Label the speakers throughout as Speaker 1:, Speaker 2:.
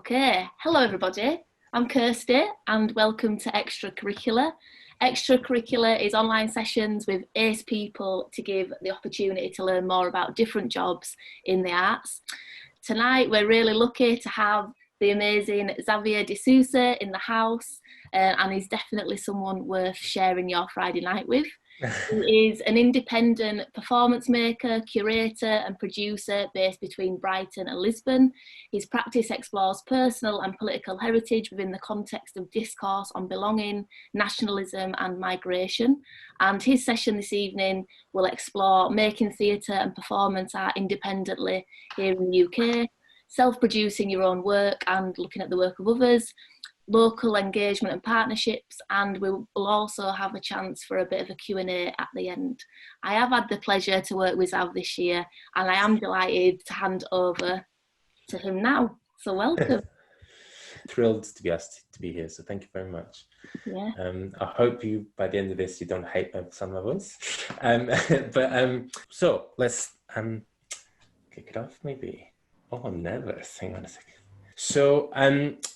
Speaker 1: Okay, hello everybody. I'm Kirsty and welcome to Extracurricular. Extracurricular is online sessions with ACE people to give the opportunity to learn more about different jobs in the arts. Tonight we're really lucky to have the amazing Xavier de Sousa in the house, and he's definitely someone worth sharing your Friday night with. He is an independent performance maker, curator and producer based between Brighton and Lisbon. His practice explores personal and political heritage within the context of discourse on belonging, nationalism and migration. And his session this evening will explore making theatre and performance art independently here in the UK, self-producing your own work and looking at the work of others, local engagement and partnerships, and we'll also have a chance for a bit of a Q&A at the end. I have had the pleasure to work with Zav this year and I am delighted to hand over to him now. So welcome.
Speaker 2: Thrilled to be asked to be here, so thank you very much.
Speaker 1: Yeah.
Speaker 2: I hope you, by the end of this, you don't hate my son, my voice. So let's kick it off maybe. Oh, I'm nervous, hang on a second. So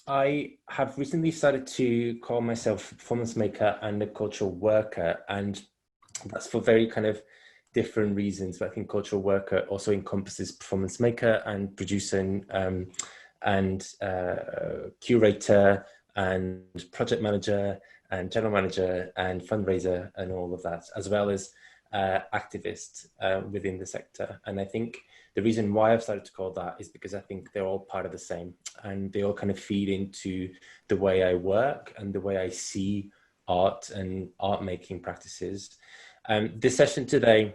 Speaker 2: I have recently started to call myself a performance maker and a cultural worker, and that's for very kind of different reasons. But I think cultural worker also encompasses performance maker and producer and curator and project manager and general manager and fundraiser and all of that, as well as activist within the sector. And I think the reason why I've started to call that is because I think they're all part of the same, and they all kind of feed into the way I work and the way I see art and art making practices. This session today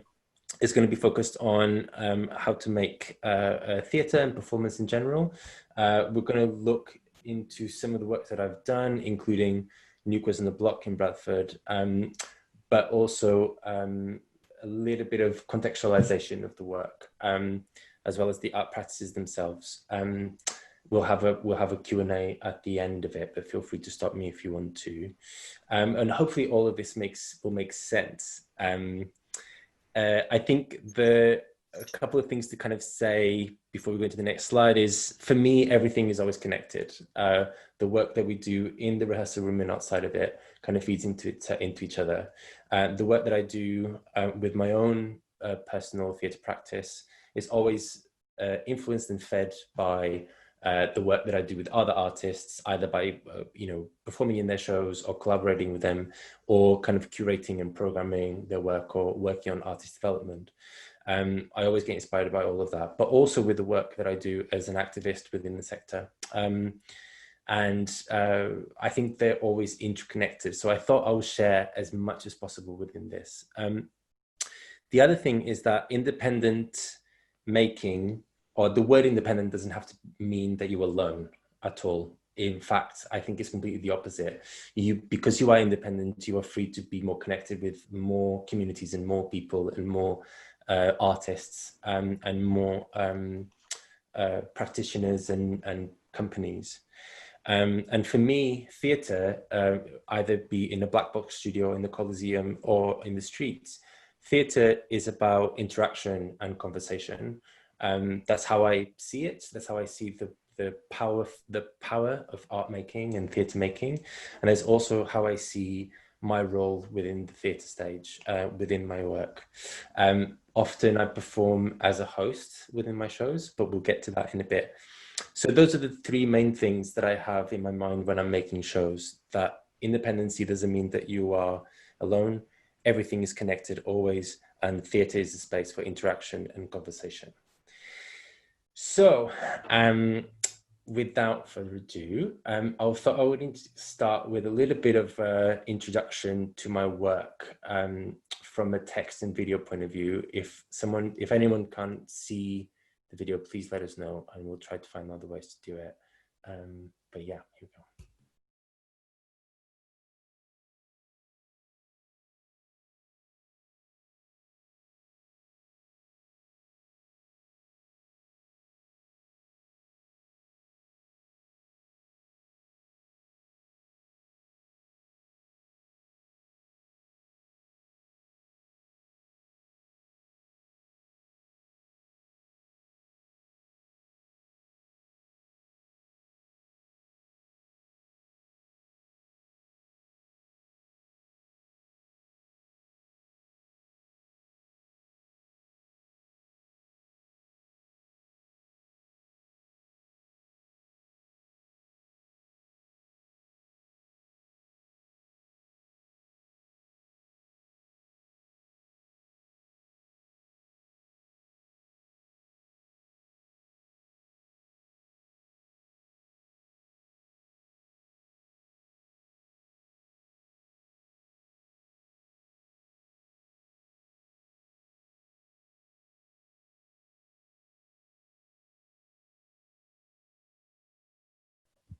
Speaker 2: is going to be focused on how to make theatre and performance in general. We're going to look into some of the work that I've done, including New Quiz on the Block in Bradford, but also a little bit of contextualization of the work, as well as the art practices themselves. We'll have a Q&A at the end of it, but feel free to stop me if you want to. And hopefully all of this will make sense. I think a couple of things to kind of say before we go into the next slide is, for me, everything is always connected. The work that we do in the rehearsal room and outside of it kind of feeds into each other. The work that I do with my own personal theatre practice is always influenced and fed by the work that I do with other artists, either by performing in their shows or collaborating with them, or kind of curating and programming their work or working on artist development. I always get inspired by all of that, but also with the work that I do as an activist within the sector. I think they're always interconnected. So I thought I would share as much as possible within this. The other thing is that independent making, or the word independent, doesn't have to mean that you're alone at all. In fact, I think it's completely the opposite. Because you are independent, you are free to be more connected with more communities and more people and more artists and more practitioners and companies. And for me, theatre, either be in a black box studio in the Coliseum or in the streets, theatre is about interaction and conversation. That's how I see it. That's how I see the power of art making and theatre making. And it's also how I see my role within the theatre stage, within my work. Often I perform as a host within my shows, but we'll get to that in a bit. So those are the three main things that I have in my mind when I'm making shows. That independency doesn't mean that you are alone. Everything is connected always, and theatre is a space for interaction and conversation. So, without further ado, I thought I would start with a little bit of introduction to my work from a text and video point of view. If anyone can't see the video, please let us know, and we'll try to find other ways to do it. But yeah, here we go.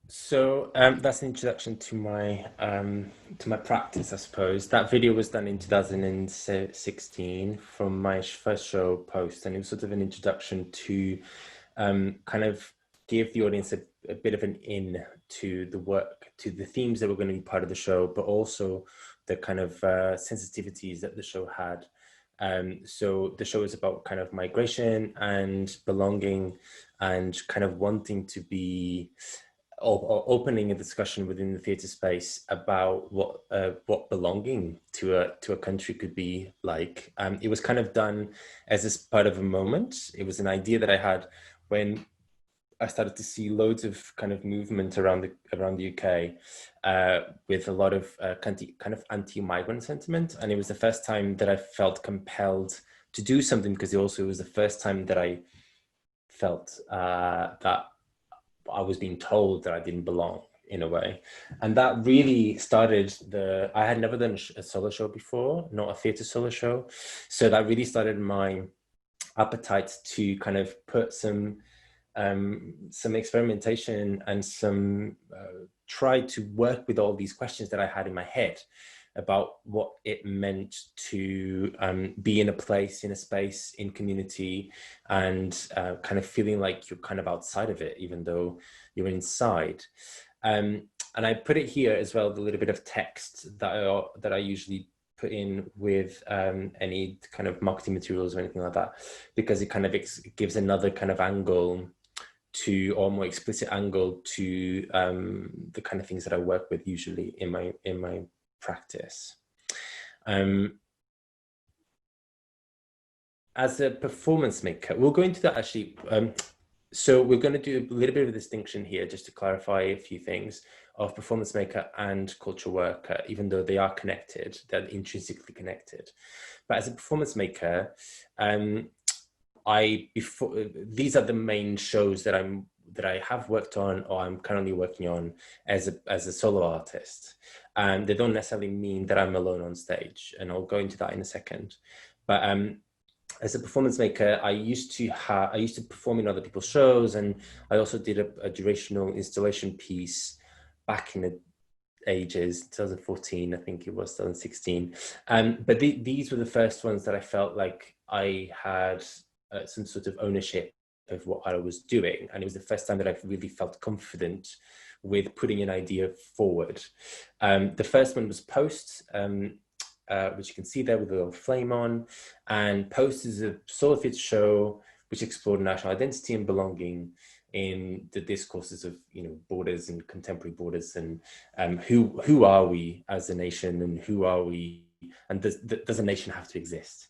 Speaker 2: So that's an introduction to my practice, I suppose. That video was done in 2016 from my first show post, and it was sort of an introduction to kind of give the audience a bit of an in to the work, to the themes that were going to be part of the show, but also the kind of sensitivities that the show had. So the show is about kind of migration and belonging and kind of wanting to be or opening a discussion within the theatre space about what belonging to a country could be like. It was kind of done as a part of a moment. It was an idea that I had when I started to see loads of kind of movement around the UK with a lot of kind of anti-migrant sentiment, and it was the first time that I felt compelled to do something, because it also was the first time that I felt that I was being told that I didn't belong in a way. And that really started I had never done a solo show before, not a theatre solo show. So that really started my appetite to kind of put some experimentation and some try to work with all these questions that I had in my head about what it meant to be in a place, in a space, in community, and kind of feeling like you're kind of outside of it, even though you're inside. And I put it here as well, the little bit of text that I usually put in with any kind of marketing materials or anything like that, because it kind of gives another kind of angle to, or more explicit angle to the kind of things that I work with usually in my practice. As a performance maker, we'll go into that actually. So we're going to do a little bit of a distinction here, just to clarify a few things, of performance maker and cultural worker, even though they are connected, they're intrinsically connected. But as a performance maker, these are the main shows that I have worked on, or I'm currently working on as a solo artist. And they don't necessarily mean that I'm alone on stage, and I'll go into that in a second. But as a performance maker, I used to perform in other people's shows, and I also did a durational installation piece back in the ages, 2014, I think it was 2016. But these were the first ones that I felt like I had some sort of ownership of what I was doing, and it was the first time that I really felt confident with putting an idea forward. The first one was Post, which you can see there with a little flame on. And Post is a solo theatre show which explored national identity and belonging in the discourses of, borders and contemporary borders, and who are we as a nation, and who are we, and does a nation have to exist?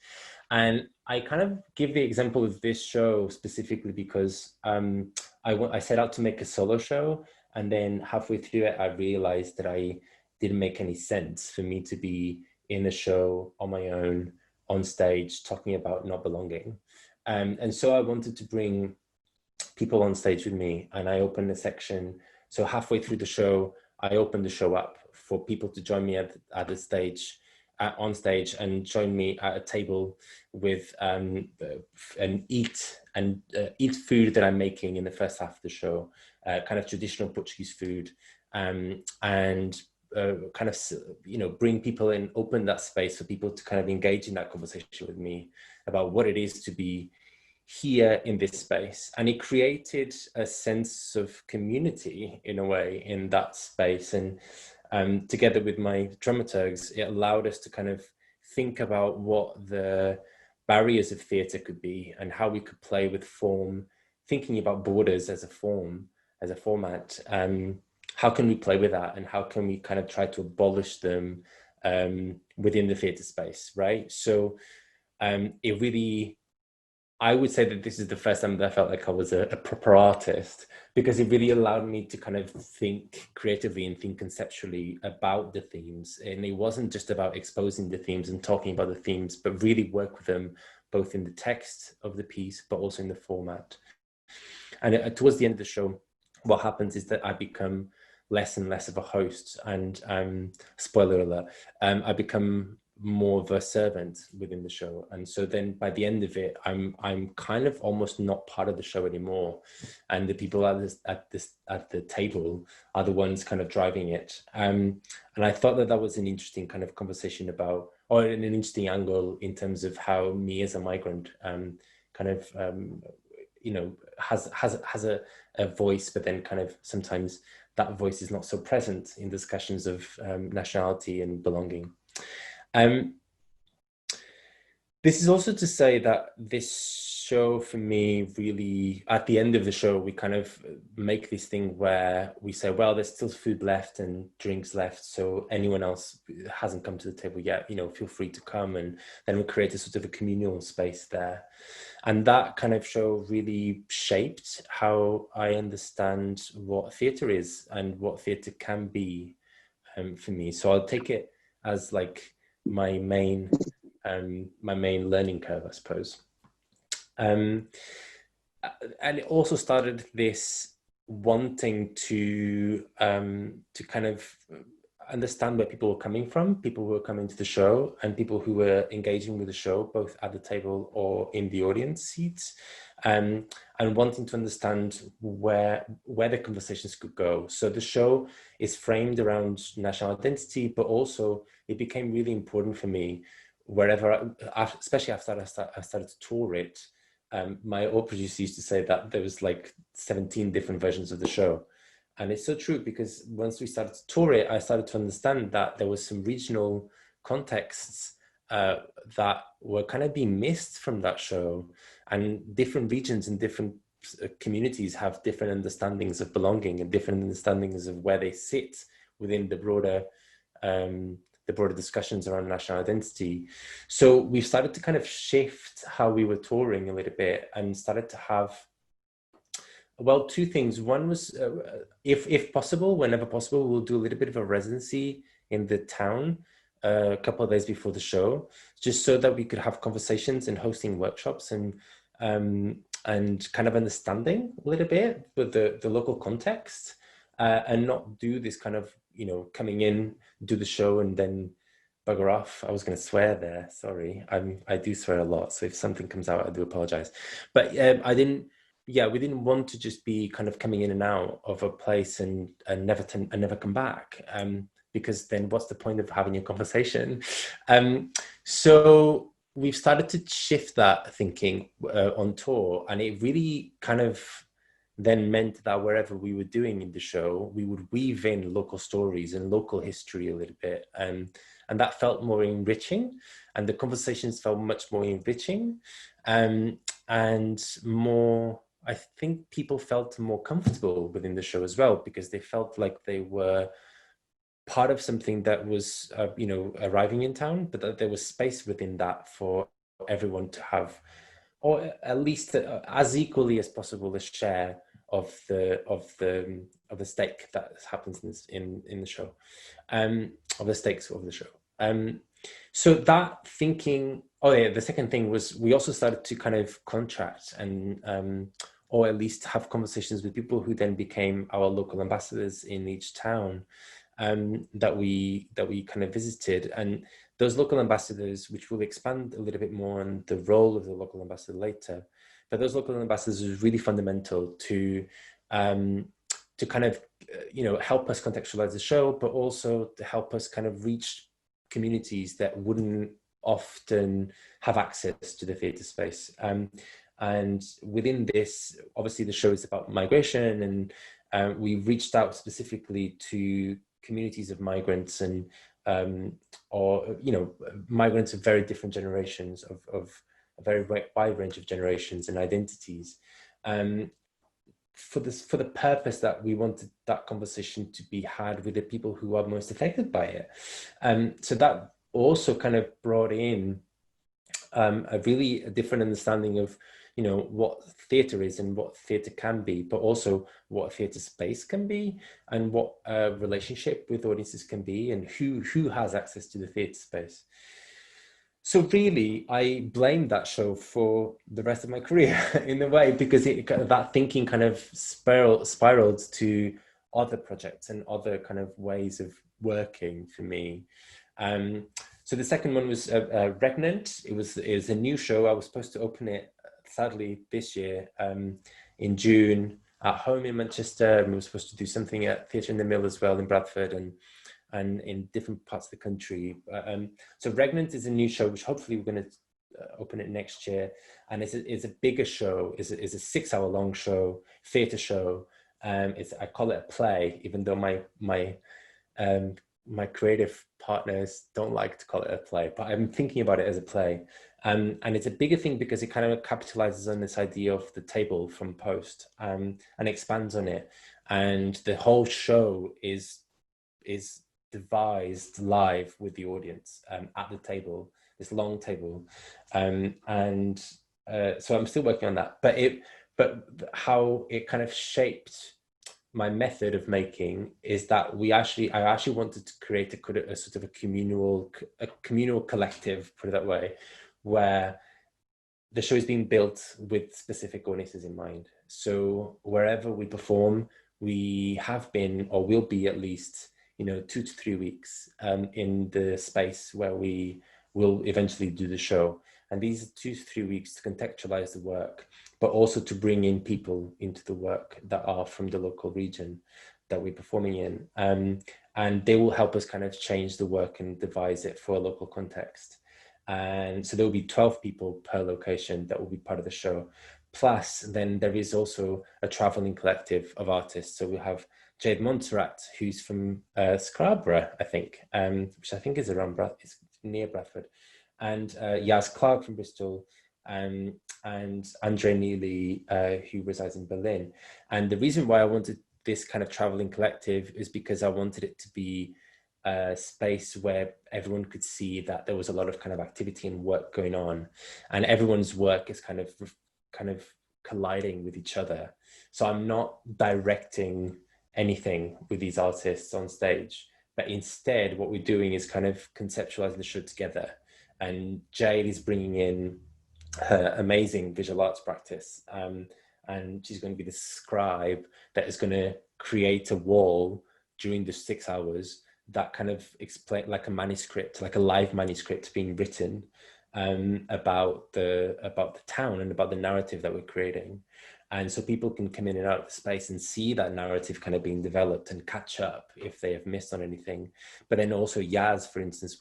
Speaker 2: And I kind of give the example of this show specifically because I set out to make a solo show, and then halfway through it, I realized that I didn't make any sense for me to be in a show on my own, on stage, talking about not belonging. And so I wanted to bring people on stage with me, and I opened a section. So halfway through the show, I opened the show up for people to join me at the stage, on stage, and join me at a table with and eat food that I'm making in the first half of the show, kind of traditional Portuguese food, and kind of, bring people in, open that space for people to kind of engage in that conversation with me about what it is to be here in this space. And it created a sense of community in a way in that space. And together with my dramaturgs, it allowed us to kind of think about what the barriers of theatre could be and how we could play with form, thinking about borders as a form, as a format. How can we play with that, and how can we kind of try to abolish them within the theatre space, right? So it really, I would say that this is the first time that I felt like I was a proper artist, because it really allowed me to kind of think creatively and think conceptually about the themes. And it wasn't just about exposing the themes and talking about the themes, but really work with them both in the text of the piece, but also in the format. And towards the end of the show, what happens is that I become less and less of a host, and spoiler alert, I become more of a servant within the show. And so then by the end of it, I'm kind of almost not part of the show anymore, and the people at the table are the ones kind of driving it. And I thought that was an interesting kind of conversation about, or an interesting angle in terms of how me as a migrant kind of has a voice, but then kind of sometimes that voice is not so present in discussions of nationality and belonging. This is also to say that this show for me really, at the end of the show, we kind of make this thing where we say, well, there's still food left and drinks left, so anyone else hasn't come to the table yet, feel free to come. And then we create a sort of a communal space there. And that kind of show really shaped how I understand what theatre is and what theatre can be for me. So I'll take it as like my main learning curve, I suppose. And it also started this wanting to kind of understand where people were coming from, people who were coming to the show, and people who were engaging with the show, both at the table or in the audience seats, and wanting to understand where the conversations could go. So the show is framed around national identity, but also it became really important for me wherever, especially after I started to tour it. My old producer used to say that there was like 17 different versions of the show. And it's so true, because once we started to tour it, I started to understand that there was some regional contexts that were kind of being missed from that show. And different regions and different communities have different understandings of belonging and different understandings of where they sit within the broader discussions around national identity. So we started to kind of shift how we were touring a little bit, and started to have, well, two things. One was, if possible, whenever possible, we'll do a little bit of a residency in the town a couple of days before the show, just so that we could have conversations and hosting workshops and kind of understanding a little bit with the local context, and not do this kind of, coming in, do the show and then bugger off. I was going to swear there. Sorry. I do swear a lot. So if something comes out, I do apologize. But we didn't want to just be kind of coming in and out of a place and never come back, because then what's the point of having a conversation? So we've started to shift that thinking on tour, and it really kind of then meant that wherever we were doing in the show, we would weave in local stories and local history a little bit, and that felt more enriching, and the conversations felt much more enriching, and more, I think people felt more comfortable within the show as well, because they felt like they were part of something that was, arriving in town, but that there was space within that for everyone to have, or at least as equally as possible, a share of the stake that happens in the show, of the stakes of the show. So that thinking. Oh yeah, the second thing was we also started to kind of contract and or at least have conversations with people who then became our local ambassadors in each town that we kind of visited. And those local ambassadors, which will expand a little bit more on the role of the local ambassador later, but those local ambassadors is really fundamental to kind of help us contextualize the show, but also to help us kind of reach communities that wouldn't often have access to the theatre space. And within this, obviously the show is about migration, and we reached out specifically to communities of migrants and migrants of very different generations, of a very wide range of generations and identities, for the purpose that we wanted that conversation to be had with the people who are most affected by it. So that also kind of brought in a different understanding of what theatre is and what theatre can be, but also what theatre space can be, and what a relationship with audiences can be, and who has access to the theatre space. So really, I blame that show for the rest of my career in a way, because that thinking kind of spiraled to other projects and other kind of ways of working for me. So So the second one was Regnant. It was a new show. I was supposed to open it, sadly, this year in June at home in Manchester, and we were supposed to do something at Theatre in the Mill as well in Bradford and in different parts of the country. So Regnant is a new show, which hopefully we're going to open it next year, and it's a bigger show. It's a 6-hour long show, theatre show. I call it a play, even though my creative partners don't like to call it a play, but I'm thinking about it as a play. And it's a bigger thing because it kind of capitalizes on this idea of the table from Post, and expands on it. And the whole show is devised live with the audience at the table, this long table. So I'm still working on that, but how it kind of shaped my method of making is that I actually wanted to create a sort of a communal collective, put it that way, where the show is being built with specific audiences in mind. So wherever we perform, we have been, or will be at least, 2 to 3 weeks in the space where we will eventually do the show. And these 2 to 3 weeks to contextualize the work, but also to bring in people into the work that are from the local region that we're performing in. And they will help us kind of change the work and devise it for a local context. And so there will be 12 people per location that will be part of the show. Plus, then there is also a traveling collective of artists. So we have Jade Montserrat, who's from Scarborough, I think, which I think is it's near Bradford. And Yaz Clark from Bristol, and Andre Neely, who resides in Berlin. And the reason why I wanted this kind of traveling collective is because I wanted it to be a space where everyone could see that there was a lot of kind of activity and work going on, and everyone's work is kind of colliding with each other. So I'm not directing anything with these artists on stage, but instead what we're doing is kind of conceptualizing the show together. And Jade is bringing in her amazing visual arts practice, and she's going to be the scribe that is going to create a wall during the 6 hours that kind of explain, like a manuscript, like a live manuscript being written about the town and about the narrative that we're creating. And so people can come in and out of the space and see that narrative kind of being developed and catch up if they have missed on anything. But then also Yaz, for instance,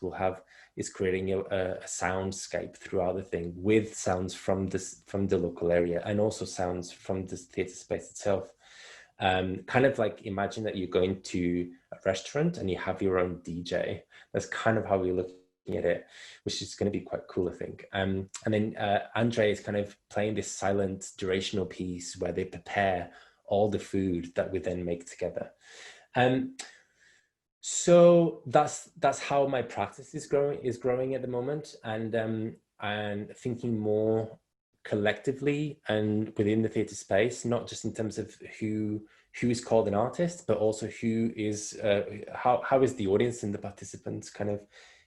Speaker 2: is creating a soundscape throughout the thing, with sounds from the local area and also sounds from the theatre space itself. Kind of like, imagine that you're going to a restaurant and you have your own DJ. That's kind of how we're looking at it, which is going to be quite cool, I think. And then Andre is kind of playing this silent durational piece where they prepare all the food that we then make together. So that's how my practice is growing at the moment, and thinking more collectively and within the theatre space, not just in terms of who is called an artist, but also who is how is the audience and the participants kind of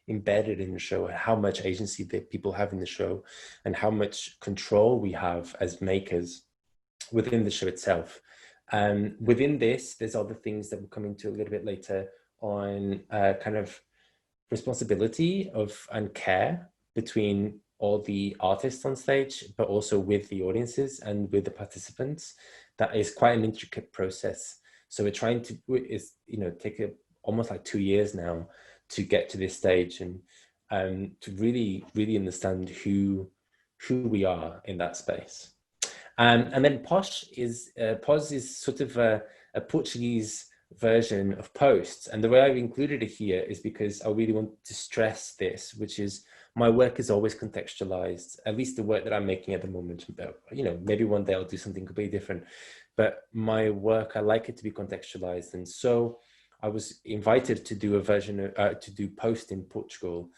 Speaker 2: embedded in the show, and how much agency that people have in the show, and how much control we have as makers within the show itself. Within this, there's other things that we'll come into a little bit later on, kind of responsibility and care between all the artists on stage, but also with the audiences and with the participants. That is quite an intricate process. So we're trying to take almost like 2 years now to get to this stage, and to really understand who we are in that space. And then Pos is sort of a Portuguese version of Post. And the way I've included it here is because I really want to stress this, which is my work is always contextualized, at least the work that I'm making at the moment. Maybe one day I'll do something completely different, but my work, I like it to be contextualized. And so I was invited to do a version to do Post in Portugal.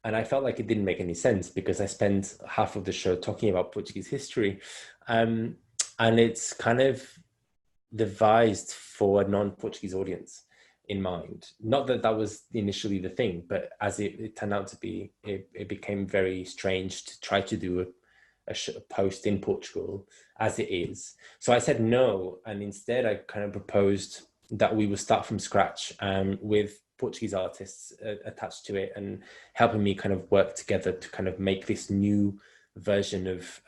Speaker 2: And I felt like it didn't make any sense because I spent half of the show talking about Portuguese history. And it's kind of devised for a non-Portuguese audience in mind. Not that that was initially the thing, but as it turned out to be, it became very strange to try to do a Post in Portugal as it is. So I said no, and instead I kind of proposed that we would start from scratch with Portuguese artists attached to it, and helping me kind of work together to kind of make this new version of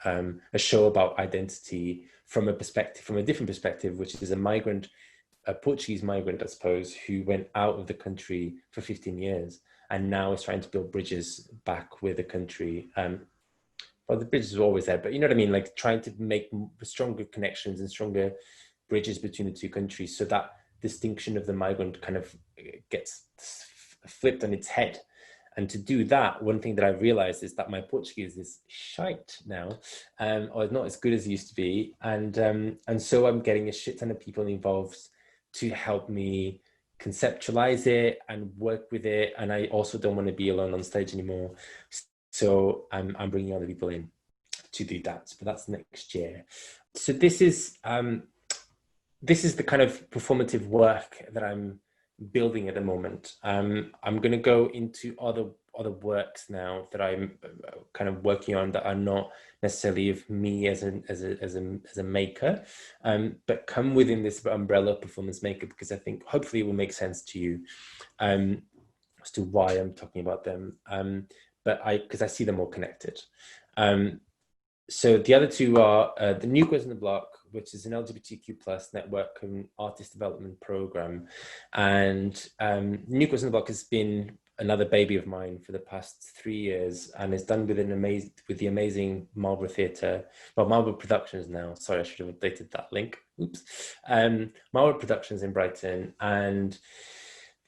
Speaker 2: a show about identity from a different perspective, which is a Portuguese migrant, I suppose, who went out of the country for 15 years and now is trying to build bridges back with the country. Well, the bridges were always there, but you know what I mean? Like trying to make stronger connections and stronger bridges between the two countries, so that distinction of the migrant kind of gets flipped on its head. And to do that, one thing that I've realized is that my Portuguese is shite now, or not as good as it used to be. And so I'm getting a shit ton of people involved to help me conceptualize it and work with it. And I also don't want to be alone on stage anymore. So I'm bringing other people in to do that, but that's next year. So this is the kind of performative work that I'm building at the moment. I'm going to go into other works now that I'm kind of working on that are not necessarily of me as a maker, but come within this umbrella of performance maker, because I think hopefully it will make sense to you as to why I'm talking about them. Because I see them all connected. So the other two are the New Quiz on the Block, which is an LGBTQ plus network and artist development program. And New Quiz on the Block has been another baby of mine for the past 3 years, and is done with the amazing Marlborough Theatre, well, Marlborough Productions now. Sorry, I should have updated that link. Oops. Marlborough Productions in Brighton, and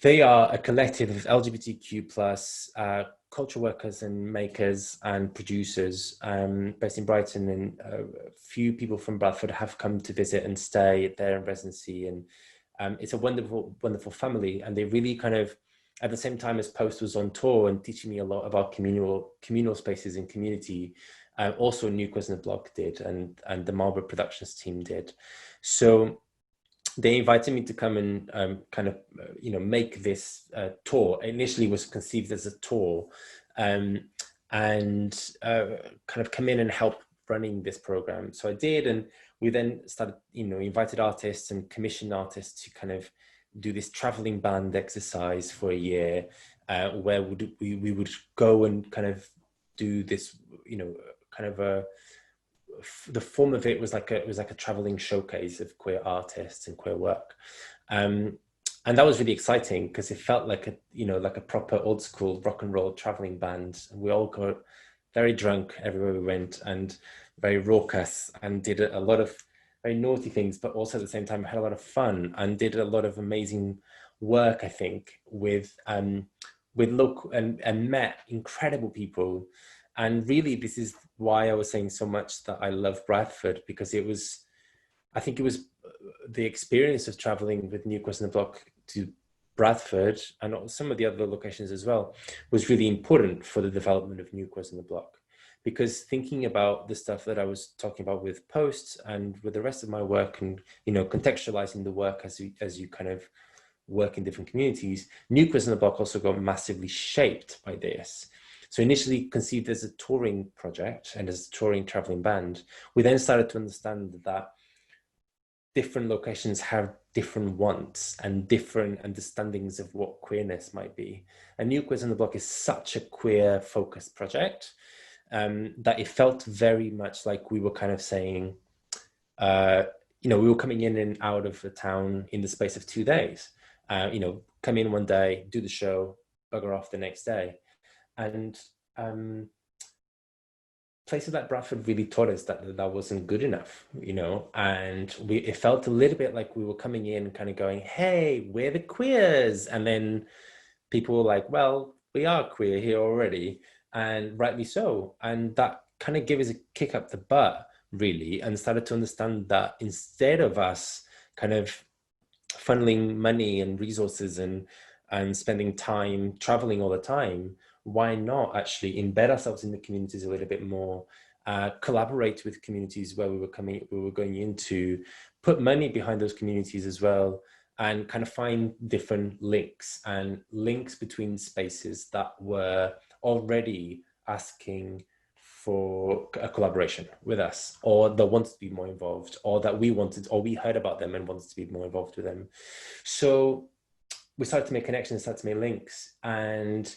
Speaker 2: they are a collective of LGBTQ plus cultural workers and makers and producers based in Brighton, and a few people from Bradford have come to visit and stay there in residency. And it's a wonderful, wonderful family. And they really kind of, at the same time as Post was on tour and teaching me a lot about communal spaces and community, also New Quiz on the Block did, and the Marlborough Productions team did. So they invited me to come and make this tour. It initially was conceived as a tour, and kind of come in and help running this program. So I did, and we then started, invited artists and commissioned artists to kind of do this traveling band exercise for a year, where we would go and kind of do this, the form of it was like a traveling showcase of queer artists and queer work, and that was really exciting because it felt like a proper old school rock and roll traveling band. And we all got very drunk everywhere we went, and very raucous, and did a lot of very naughty things, but also at the same time had a lot of fun and did a lot of amazing work, I think, with local and met incredible people. And really, this is why I was saying so much that I love Bradford, because I think it was the experience of traveling with New Quiz on the Block to Bradford and some of the other locations as well was really important for the development of New Quiz on the Block. Because thinking about the stuff that I was talking about with Posts and with the rest of my work, and contextualizing the work as you kind of work in different communities, New Quiz on the Block also got massively shaped by this. So initially conceived as a touring project and as a touring traveling band, we then started to understand that different locations have different wants and different understandings of what queerness might be. And New Quiz on the Block is such a queer focused project that it felt very much like we were kind of saying, we were coming in and out of the town in the space of 2 days. Come in one day, do the show, bugger off the next day. And places like Bradford really taught us that wasn't good enough, and it felt a little bit like we were coming in kind of going, hey, we're the queers. And then people were like, well, we are queer here already, and rightly so. And that kind of gave us a kick up the butt, really, and started to understand that instead of us kind of funneling money and resources and spending time traveling all the time, why not actually embed ourselves in the communities a little bit more, collaborate with communities where we were going into, put money behind those communities as well, and kind of find different links between spaces that were already asking for a collaboration with us, or that wanted to be more involved, or that we heard about them and wanted to be more involved with them. So we started to make connections, started to make links, and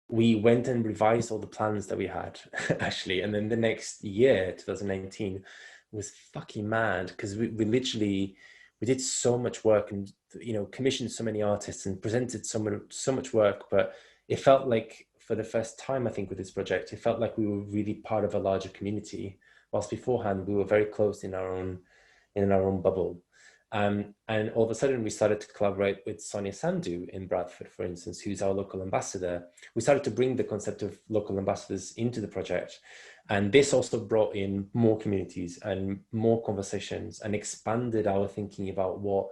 Speaker 2: we went and revised all the plans that we had actually. And then the next year, 2019, was fucking mad because we literally, we did so much work and, you know, commissioned so many artists and presented so much work. But it felt like for the first time, I think, with this project, it felt like we were really part of a larger community. Whilst beforehand, we were very close in our own bubble. And all of a sudden, we started to collaborate with Sonia Sandhu in Bradford, for instance, who's our local ambassador. We started to bring the concept of local ambassadors into the project. And this also brought in more communities and more conversations and expanded our thinking about what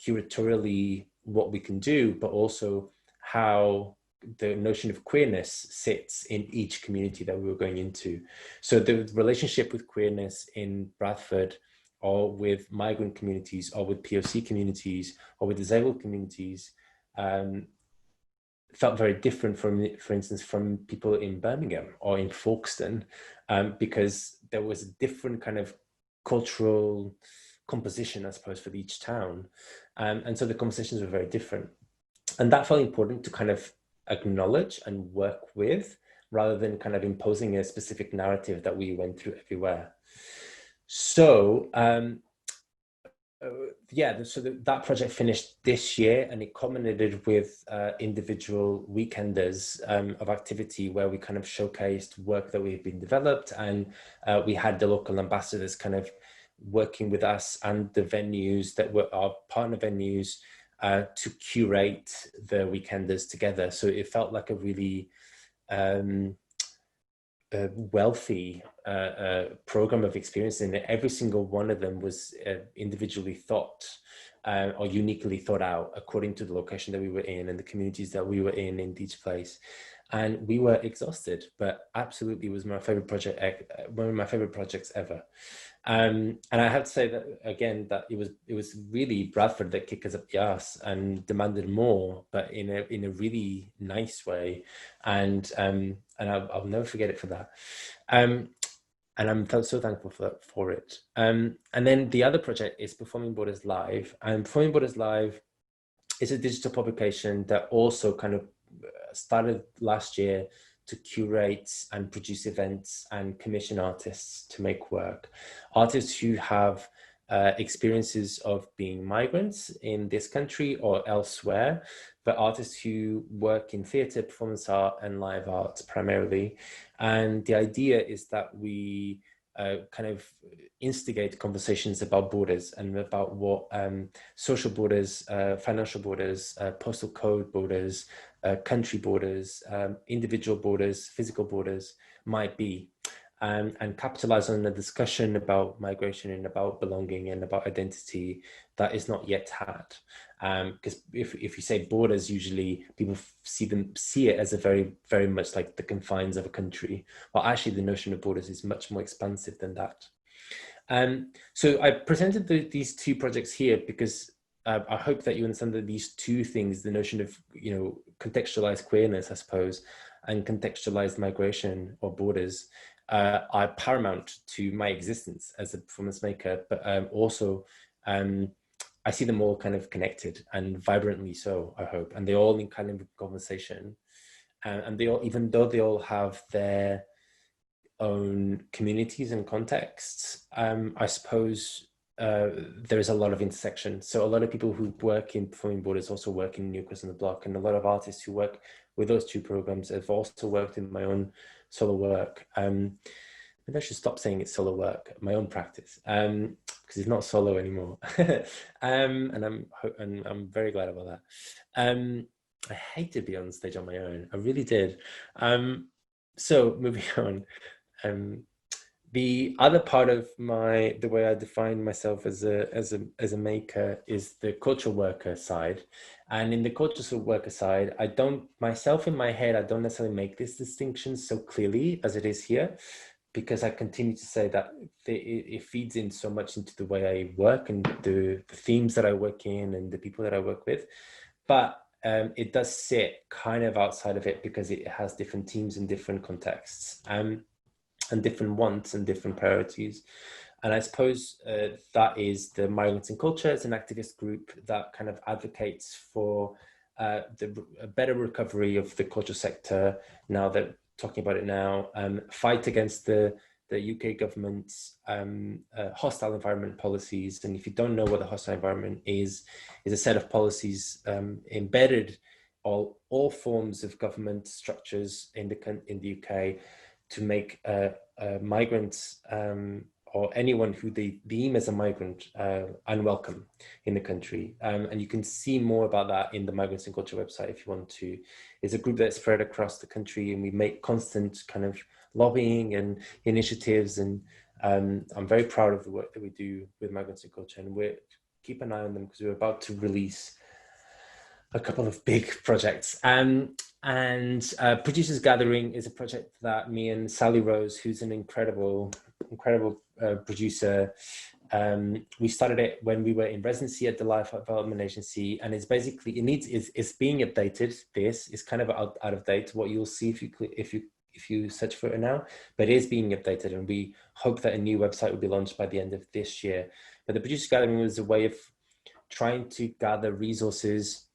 Speaker 2: curatorially, what we can do, but also how the notion of queerness sits in each community that we were going into. So the relationship with queerness in Bradford, or with migrant communities, or with POC communities, or with disabled communities, felt very different from, for instance, from people in Birmingham or in Folkestone, because there was a different kind of cultural composition, I suppose, for each town. And so the conversations were very different. And that felt important to kind of acknowledge and work with, rather than kind of imposing a specific narrative that we went through everywhere. So that project finished this year, and it culminated with individual weekenders of activity where we kind of showcased work that we've been developed, and we had the local ambassadors kind of working with us and the venues that were our partner venues to curate the weekenders together. So it felt like a really wealthy program of experience, and every single one of them was individually thought or uniquely thought out according to the location that we were in and the communities that we were in each place. And we were exhausted, but absolutely was my favorite project, one of my favorite projects ever. And I have to say that again, that it was really Bradford that kicked us up the arse and demanded more, but in a really nice way. And I'll never forget it for that. And I'm so thankful for it. And then the other project is Performing Borders Live. And Performing Borders Live is a digital publication that also kind of started last year to curate and produce events and commission artists to make work. Artists who have experiences of being migrants in this country or elsewhere, but artists who work in theatre, performance art, and live arts primarily. And the idea is that we kind of instigate conversations about borders and about what social borders, financial borders, postal code borders, country borders, individual borders, physical borders might be, and capitalize on the discussion about migration and about belonging and about identity that is not yet had. Because if you say borders, usually people see it as a very, very much like the confines of a country. Well, actually, the notion of borders is much more expansive than that. So I presented these two projects here because I hope that you understand that these two things, the notion of, you know, contextualized queerness, I suppose, and contextualized migration or borders are paramount to my existence as a performance maker, but also I see them all kind of connected and vibrantly so, I hope, and they're all in kind of conversation, and they all, even though they all have their own communities and contexts, I suppose there is a lot of intersection. So a lot of people who work in Performing Borders also work in New Kids on the Block, and a lot of artists who work with those two programs have also worked in my own solo work. Maybe I should stop saying it's solo work, my own practice, because it's not solo anymore. And I'm very glad about that. I hate to be on stage on my own. I really did. So moving on. The other part of the way I define myself as a maker is the cultural worker side. And in the cultural worker side, I don't, myself in my head, I don't necessarily make this distinction so clearly as it is here, because I continue to say that it feeds in so much into the way I work and the themes that I work in and the people that I work with. But it does sit kind of outside of it because it has different teams and different contexts. And different wants and different priorities. And I suppose that is the Migrants in Culture. It's an activist group that kind of advocates for a better recovery of the culture sector now that talking about it now, fight against the UK government's hostile environment policies. And if you don't know what the hostile environment is a set of policies embedded all forms of government structures in the UK to make migrants or anyone who they deem as a migrant unwelcome in the country. And you can see more about that in the Migrants in Culture website if you want to. It's a group that's spread across the country, and we make constant kind of lobbying and initiatives. And I'm very proud of the work that we do with Migrants in Culture, and we keep an eye on them because we're about to release a couple of big projects. And Producers Gathering is a project that me and Sally Rose, who's an incredible producer, we started it when we were in residency at the Life Development Agency, and it's basically it's being updated. This is kind of out of date. What you'll see if you search for it now, but it is being updated, and we hope that a new website will be launched by the end of this year. But the Producers Gathering was a way of trying to gather resources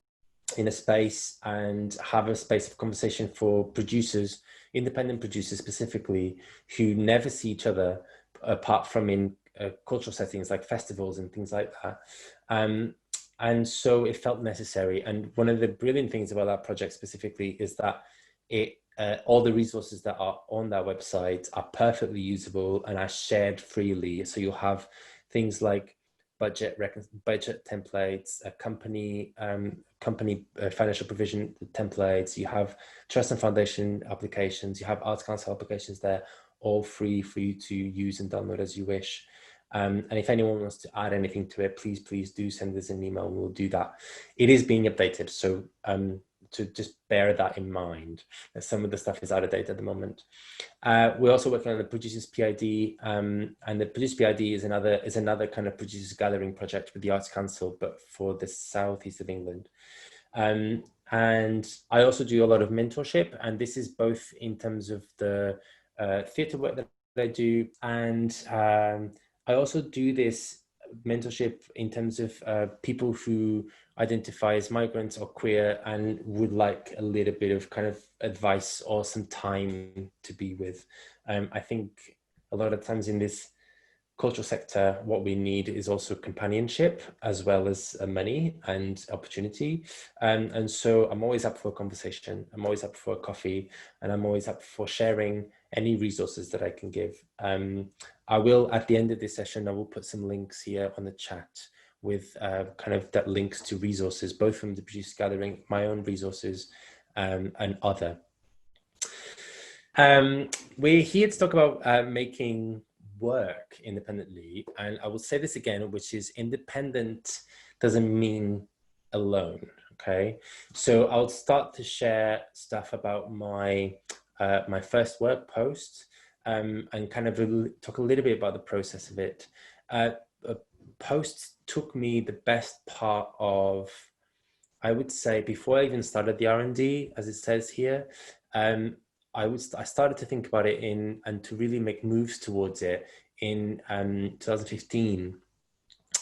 Speaker 2: in a space and have a space of conversation for producers, independent producers specifically, who never see each other apart from in cultural settings like festivals and things like that. And so it felt necessary. And one of the brilliant things about that project specifically is that all the resources that are on that website are perfectly usable and are shared freely. So you'll have things like budget templates, company financial provision templates, you have trust and foundation applications, you have Arts Council applications there, all free for you to use and download as you wish. And if anyone wants to add anything to it, please do send us an email and we'll do that. It is being updated, so to just bear that in mind, that some of the stuff is out of date at the moment. We're also working on the Producers PID, and the Producers PID is another kind of Producers Gathering project with the Arts Council, but for the southeast of England. And I also do a lot of mentorship, and this is both in terms of the theatre work that I do, and I also do this mentorship in terms of people who identify as migrants or queer and would like a little bit of kind of advice or some time to be with. I think a lot of times in this cultural sector, what we need is also companionship as well as money and opportunity. And so I'm always up for a conversation. I'm always up for a coffee, and I'm always up for sharing any resources that I can give. I will, at the end of this session, I will put some links here on the chat with kind of that links to resources, both from the Producers Gathering, my own resources, and other. We're here to talk about making work independently, and I will say this again, which is independent doesn't mean alone. Okay, so I'll start to share stuff about my my first work post, and kind of talk a little bit about the process of it. Post took me the best part of, I would say, before I even started the R&D, as it says here. I started to think about it and to really make moves towards it in 2015.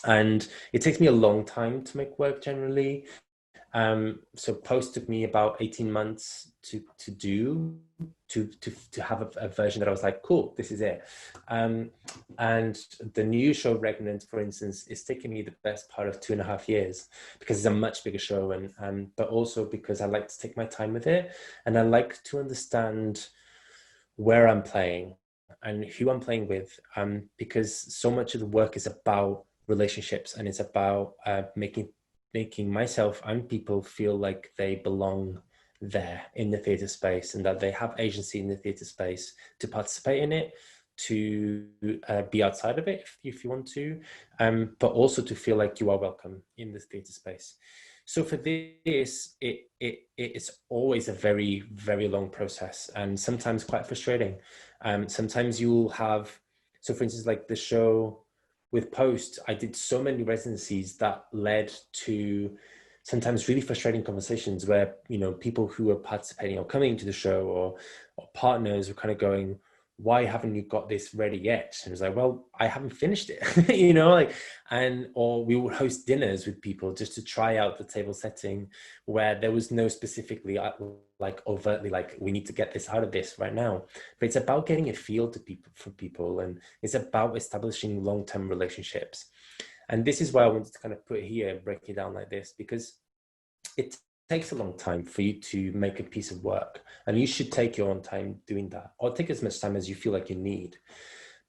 Speaker 2: And it takes me a long time to make work generally. So post took me about 18 months to have a version that I was like, cool, this is it. And the new show Regnant, for instance, is taking me the best part of 2.5 years because it's a much bigger show, and but also because I like to take my time with it, and I like to understand where I'm playing and who I'm playing with, because so much of the work is about relationships, and it's about making myself and people feel like they belong there in the theatre space, and that they have agency in the theatre space to participate in it, to be outside of it if you want to, but also to feel like you are welcome in this theatre space. So for this, it's always a very, very long process, and sometimes quite frustrating. Sometimes you'll have, so for instance, like the show with Post, I did so many residencies that led to sometimes really frustrating conversations where, you know, people who are participating or coming to the show or partners were kind of going, why haven't you got this ready yet? And it was like, well, I haven't finished it, you know, like, or we would host dinners with people just to try out the table setting where there was no specifically like overtly, like, we need to get this out of this right now. But it's about getting a feel to people, for people, and it's about establishing long-term relationships. And this is why I wanted to kind of put it here, break it down like this, because it takes a long time for you to make a piece of work, and you should take your own time doing that, or take as much time as you feel like you need.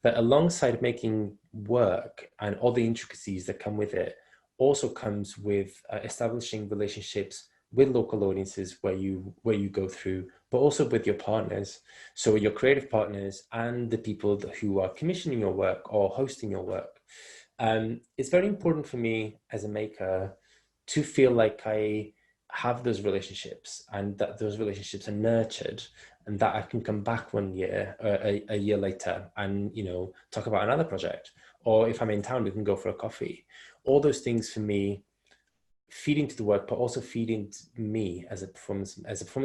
Speaker 2: But alongside making work and all the intricacies that come with it, also comes with establishing relationships with local audiences where you go through, but also with your partners. So your creative partners and the people who are commissioning your work or hosting your work. It's very important for me as a maker to feel like I have those relationships, and that those relationships are nurtured, and that I can come back one year, a year later, and, you know, talk about another project, or if I'm in town, we can go for a coffee. All those things for me feed into the work, but also feed into me as a performance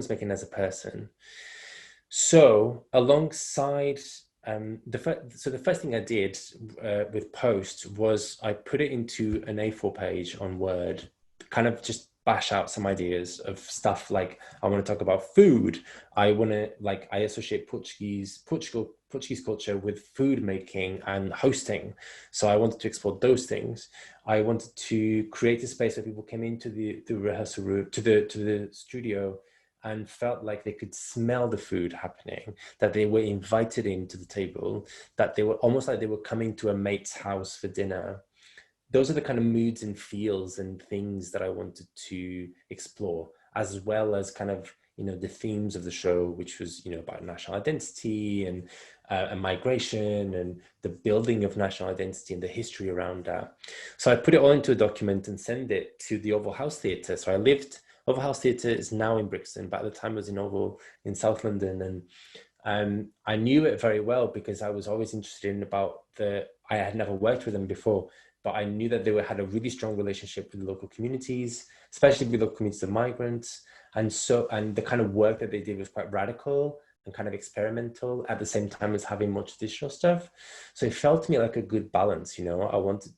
Speaker 2: maker and as a person. So alongside the first thing I did with Post was I put it into an A4 page on Word, kind of just bash out some ideas of stuff like, I want to talk about food. I associate Portuguese culture with food making and hosting. So I wanted to explore those things. I wanted to create a space where people came into the rehearsal room, to the studio, and felt like they could smell the food happening, that they were invited into the table, that they were almost like they were coming to a mate's house for dinner. Those are the kind of moods and feels and things that I wanted to explore, as well as kind of, you know, the themes of the show, which was, you know, about national identity and migration and the building of national identity and the history around that. So I put it all into a document and sent it to the Oval House Theatre. So Oval House Theatre is now in Brixton, but at the time it was in Oval in South London. And I knew it very well because I was always interested in I had never worked with them before, but I knew that they had a really strong relationship with the local communities, especially with local communities of migrants. And the kind of work that they did was quite radical and kind of experimental at the same time as having more traditional stuff. So it felt to me like a good balance, you know. I wanted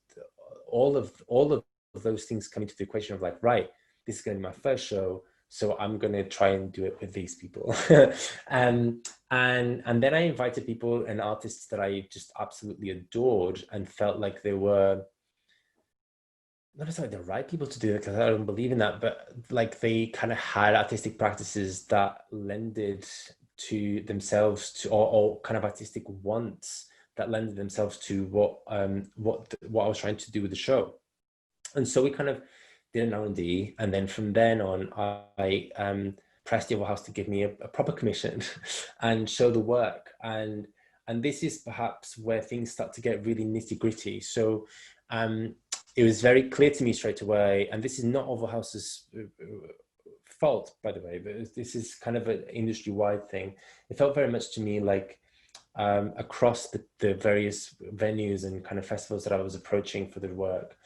Speaker 2: all of those things coming to the equation of like, right, this is going to be my first show, so I'm going to try and do it with these people. And then I invited people and artists that I just absolutely adored and felt like they were not necessarily the right people to do it, because I don't believe in that, but like they kind of had artistic practices that lended to themselves to, or kind of artistic wants that lended themselves to what I was trying to do with the show. And so we kind of did an R&D, and then from then on, I pressed the Oval House to give me a proper commission and show the work. And this is perhaps where things start to get really nitty gritty. So it was very clear to me straight away, and this is not Oval House's fault, by the way, but this is kind of an industry-wide thing. It felt very much to me like across the various venues and kind of festivals that I was approaching for the work,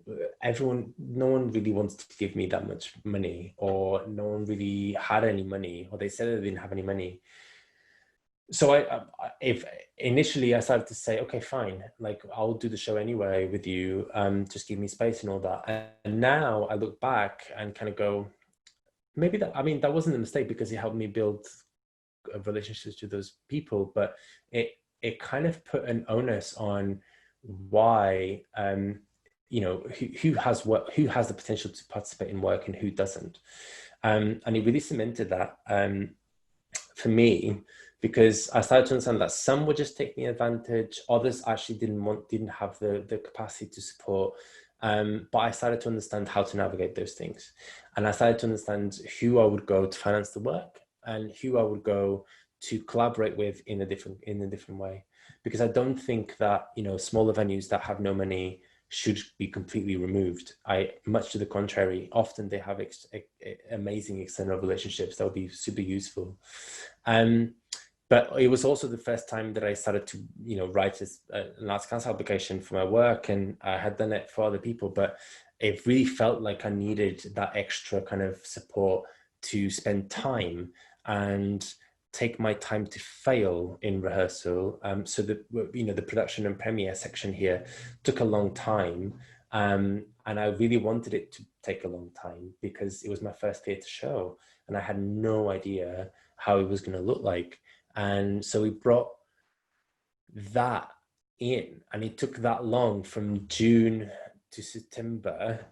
Speaker 2: no one really wanted to give me that much money, or no one really had any money, or they said they didn't have any money. So if initially I started to say, okay, fine, like I'll do the show anyway with you, just give me space and all that. And now I look back and kind of go, maybe that wasn't a mistake, because it helped me build relationships with those people, but it kind of put an onus on why, you know, who has the potential to participate in work and who doesn't. And it really cemented that for me, because I started to understand that some were just taking advantage, others actually didn't have the capacity to support. But I started to understand how to navigate those things. And I started to understand who I would go to finance the work and who I would go to collaborate with in a different way. Because I don't think that, you know, smaller venues that have no money should be completely removed. Much to the contrary, often they have amazing external relationships that would be super useful. But it was also the first time that I started to, you know, write an Arts Council application for my work, and I had done it for other people, but it really felt like I needed that extra kind of support to spend time and take my time to fail in rehearsal. So the production and premiere section here took a long time. And I really wanted it to take a long time because it was my first theatre show and I had no idea how it was going to look like. And so we brought that in, and it took that long from June to September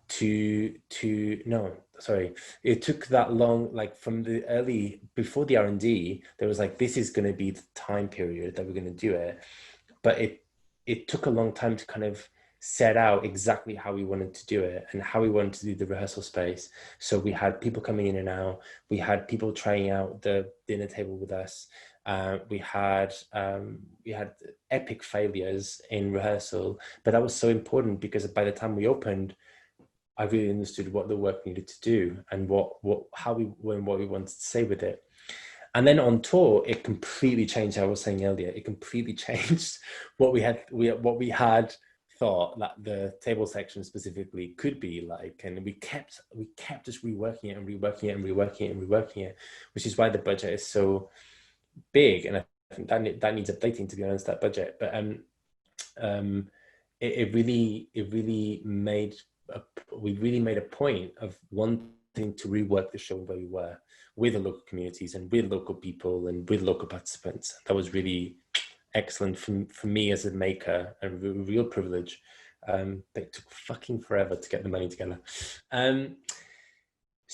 Speaker 2: it took that long, like from the early, before the R&D, there was like, this is going to be the time period that we're going to do it. But it took a long time to kind of set out exactly how we wanted to do it and how we wanted to do the rehearsal space. So we had people coming in and out. We had people trying out the dinner table with us. We had epic failures in rehearsal, but that was so important because by the time we opened, I really understood what the work needed to do and what we wanted to say with it. And then on tour, it completely changed. I was saying earlier, it completely changed what we had thought that the table section specifically could be like, and we kept just reworking it, which is why the budget is so big. And I think that needs updating, to be honest, that budget. But we really made a point of wanting to rework the show where we were, with the local communities and with local people and with local participants. That was really excellent for me as a maker, and a real privilege. But it took fucking forever to get the money together.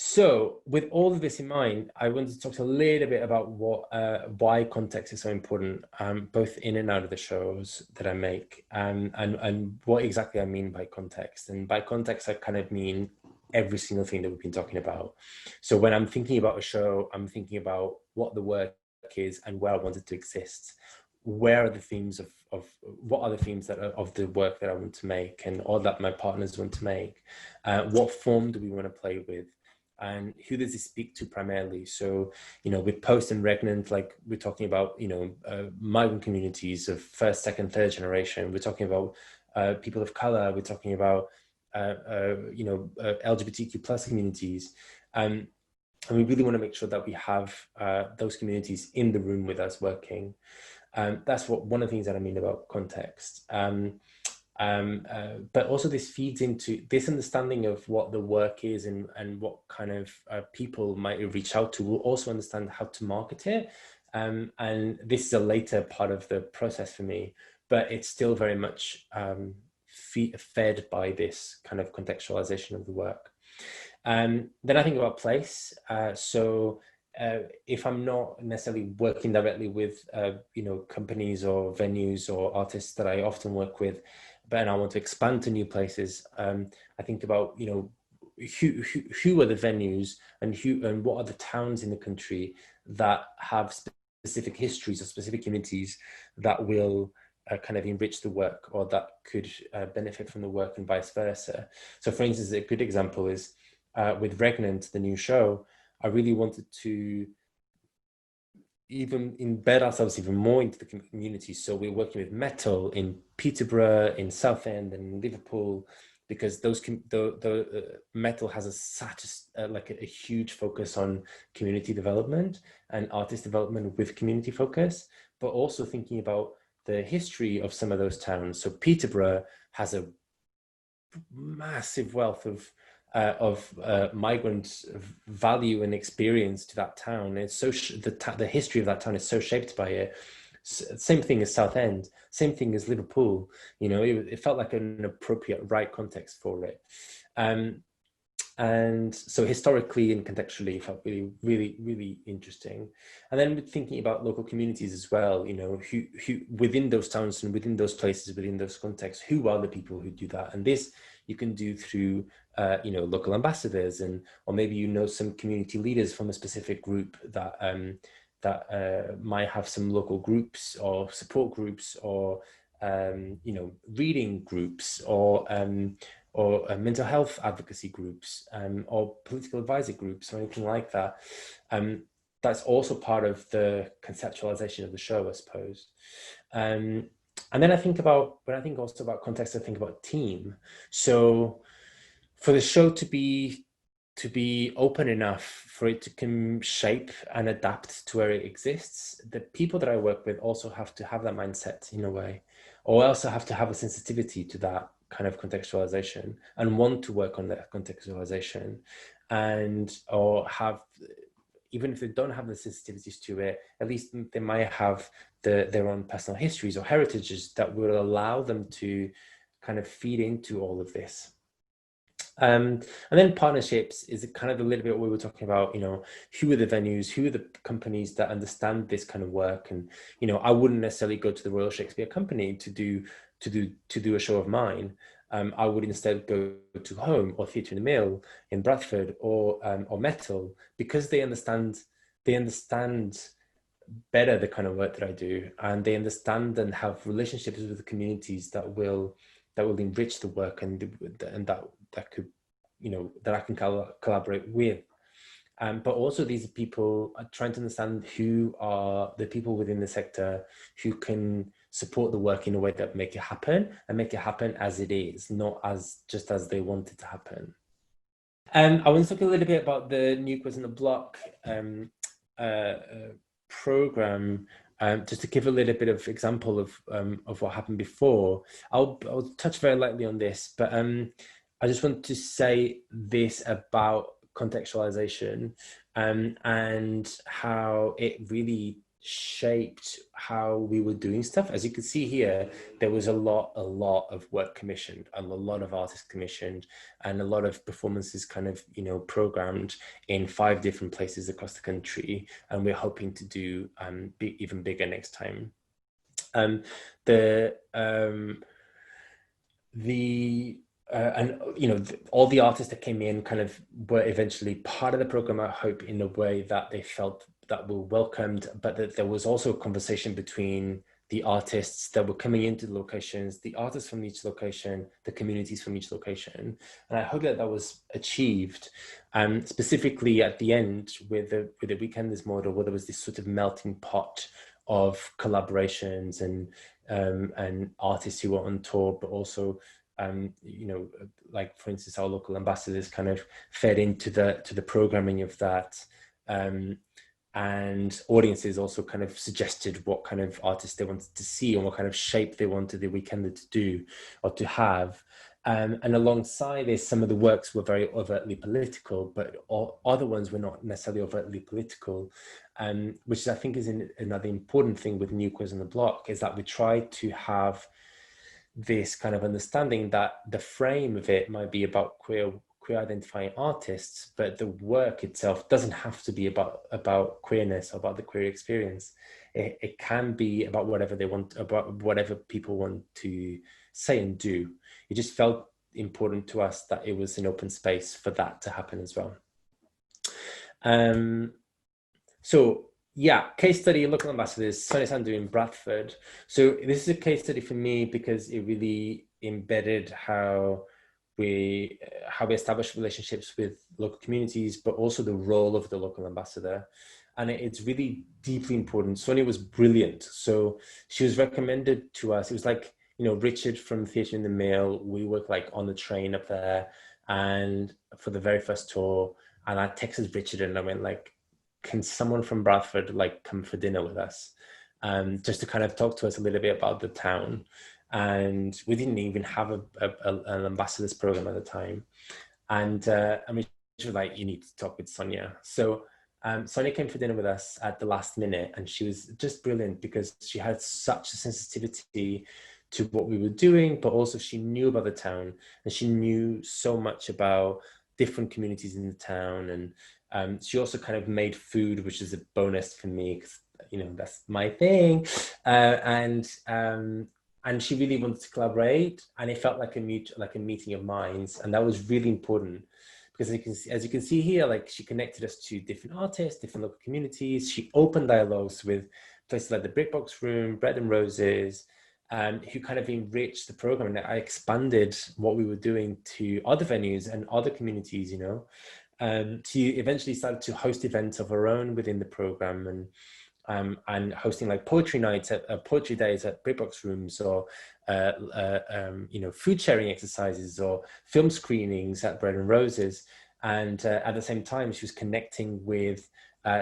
Speaker 2: So with all of this in mind, I wanted to talk a little bit about why context is so important, both in and out of the shows that I make, and what exactly I mean by context. And by context, I kind of mean every single thing that we've been talking about. So when I'm thinking about a show, I'm thinking about what the work is and where I want it to exist. Where are the themes of what are the themes that are of the work that I want to make, and or that my partners want to make? What form do we want to play with? And who does it speak to primarily? So, with post and regnant, like we're talking about, migrant communities of first, second, third generation. We're talking about people of color. We're talking about, LGBTQ plus communities. And we really want to make sure that we have those communities in the room with us working. That's one of the things that I mean about context. But also this feeds into this understanding of what the work is and what kind of people might reach out to. Will also understand how to market it. And this is a later part of the process for me, but it's still very much fed by this kind of contextualization of the work. Then I think about place. If I'm not necessarily working directly with companies or venues or artists that I often work with, but I want to expand to new places, I think about who are the venues and what are the towns in the country that have specific histories or specific communities that will kind of enrich the work, or that could benefit from the work, and vice versa. So for instance, a good example is with Regnant, the new show. I really wanted to even embed ourselves even more into the community. So we're working with metal in Peterborough, in Southend, and in Liverpool, because the metal has such a huge focus on community development and artist development with community focus, but also thinking about the history of some of those towns. So Peterborough has a massive wealth of migrant value and experience to that town. It's so the history of that town is so shaped by it. Same thing as Southend, same thing as Liverpool. It felt like an appropriate right context for it. And so historically and contextually, it felt really, really, really interesting. And then thinking about local communities as well, who within those towns and within those places, within those contexts, who are the people who do that? And this you can do through, local ambassadors, or maybe some community leaders from a specific group that might have some local groups or support groups, or reading groups, or mental health advocacy groups, or political advisory groups, or anything like that. That's also part of the conceptualization of the show, I suppose. And then when I think also about context, I think about team. So for the show to be to be open enough for it to come shape and adapt to where it exists. The people that I work with also have to have that mindset in a way, or also have to have a sensitivity to that kind of contextualization and want to work on that contextualization, and or have, even if they don't have the sensitivities to it, at least they might have their own personal histories or heritages that will allow them to kind of feed into all of this. And then partnerships is kind of a little bit what we were talking about, you know, who are the venues, who are the companies that understand this kind of work. And, you know, I wouldn't necessarily go to the Royal Shakespeare Company to do a show of mine. I would instead go to Home or Theatre in the Mill in Bradford, or Metal, because they understand better the kind of work that I do, and they understand and have relationships with the communities that will enrich the work, and that could, you know, that I can collaborate with. But also these people are trying to understand who are the people within the sector who can support the work in a way that make it happen, and make it happen as it is, not as just as they want it to happen. I want to talk a little bit about the New Quiz on the Block program, just to give a little bit of example of what happened before. I'll touch very lightly on this, but I just want to say this about contextualization, and how it really shaped how we were doing stuff. As you can see here, there was a lot of work commissioned, and a lot of artists commissioned, and a lot of performances kind of, you know, programmed in 5 different places across the country, and we're hoping to do even bigger next time. And you know, all the artists that came in kind of were eventually part of the program, I hope, in a way that they felt that were welcomed, but that there was also a conversation between the artists that were coming into the locations, the artists from each location, the communities from each location. And I hope that that was achieved, specifically at the end with the Weekenders model, where there was this sort of melting pot of collaborations and artists who were on tour, but also you know, like for instance, our local ambassadors kind of fed into the programming of that, and audiences also kind of suggested what kind of artists they wanted to see, and what kind of shape they wanted the Weekender to do or to have. And alongside this, some of the works were very overtly political, but other ones were not necessarily overtly political, which I think is another important thing with New Quiz on the Block, is that we try to have this kind of understanding that the frame of it might be about queer identifying artists, but the work itself doesn't have to be about queerness or about the queer experience. It can be about whatever they want, about whatever people want to say and do. It just felt important to us that it was an open space for that to happen as well. So yeah, case study, local ambassadors, Sonia, Sandhu in Bradford. So this is a case study for me because it really embedded how we establish relationships with local communities, but also the role of the local ambassador. And it's really deeply important. Sonia was brilliant. So she was recommended to us. It was like, you know, Richard from Theatre in the Mill, we worked like on the train up there, and for the very first tour, and I texted Richard and I went like, can someone from Bradford like come for dinner with us, just to kind of talk to us a little bit about the town. And we didn't even have an ambassadors program at the time, and I mean, she was like, you need to talk with Sonia. So Sonia came for dinner with us at the last minute, and she was just brilliant because she had such a sensitivity to what we were doing, but also she knew about the town, and she knew so much about different communities in the town. And she also kind of made food, which is a bonus for me because, you know, that's my thing. And she really wanted to collaborate, and it felt like a meeting of minds, and that was really important because as you can see here, like she connected us to different artists, different local communities. She opened dialogues with places like the BritBox Room, Bread and Roses, who kind of enriched the program, and I expanded what we were doing to other venues and other communities, you know. She eventually started to host events of her own within the program, and hosting like poetry nights at poetry days at BritBox Rooms, or you know, food sharing exercises, or film screenings at Bread and Roses. And at the same time, she was connecting with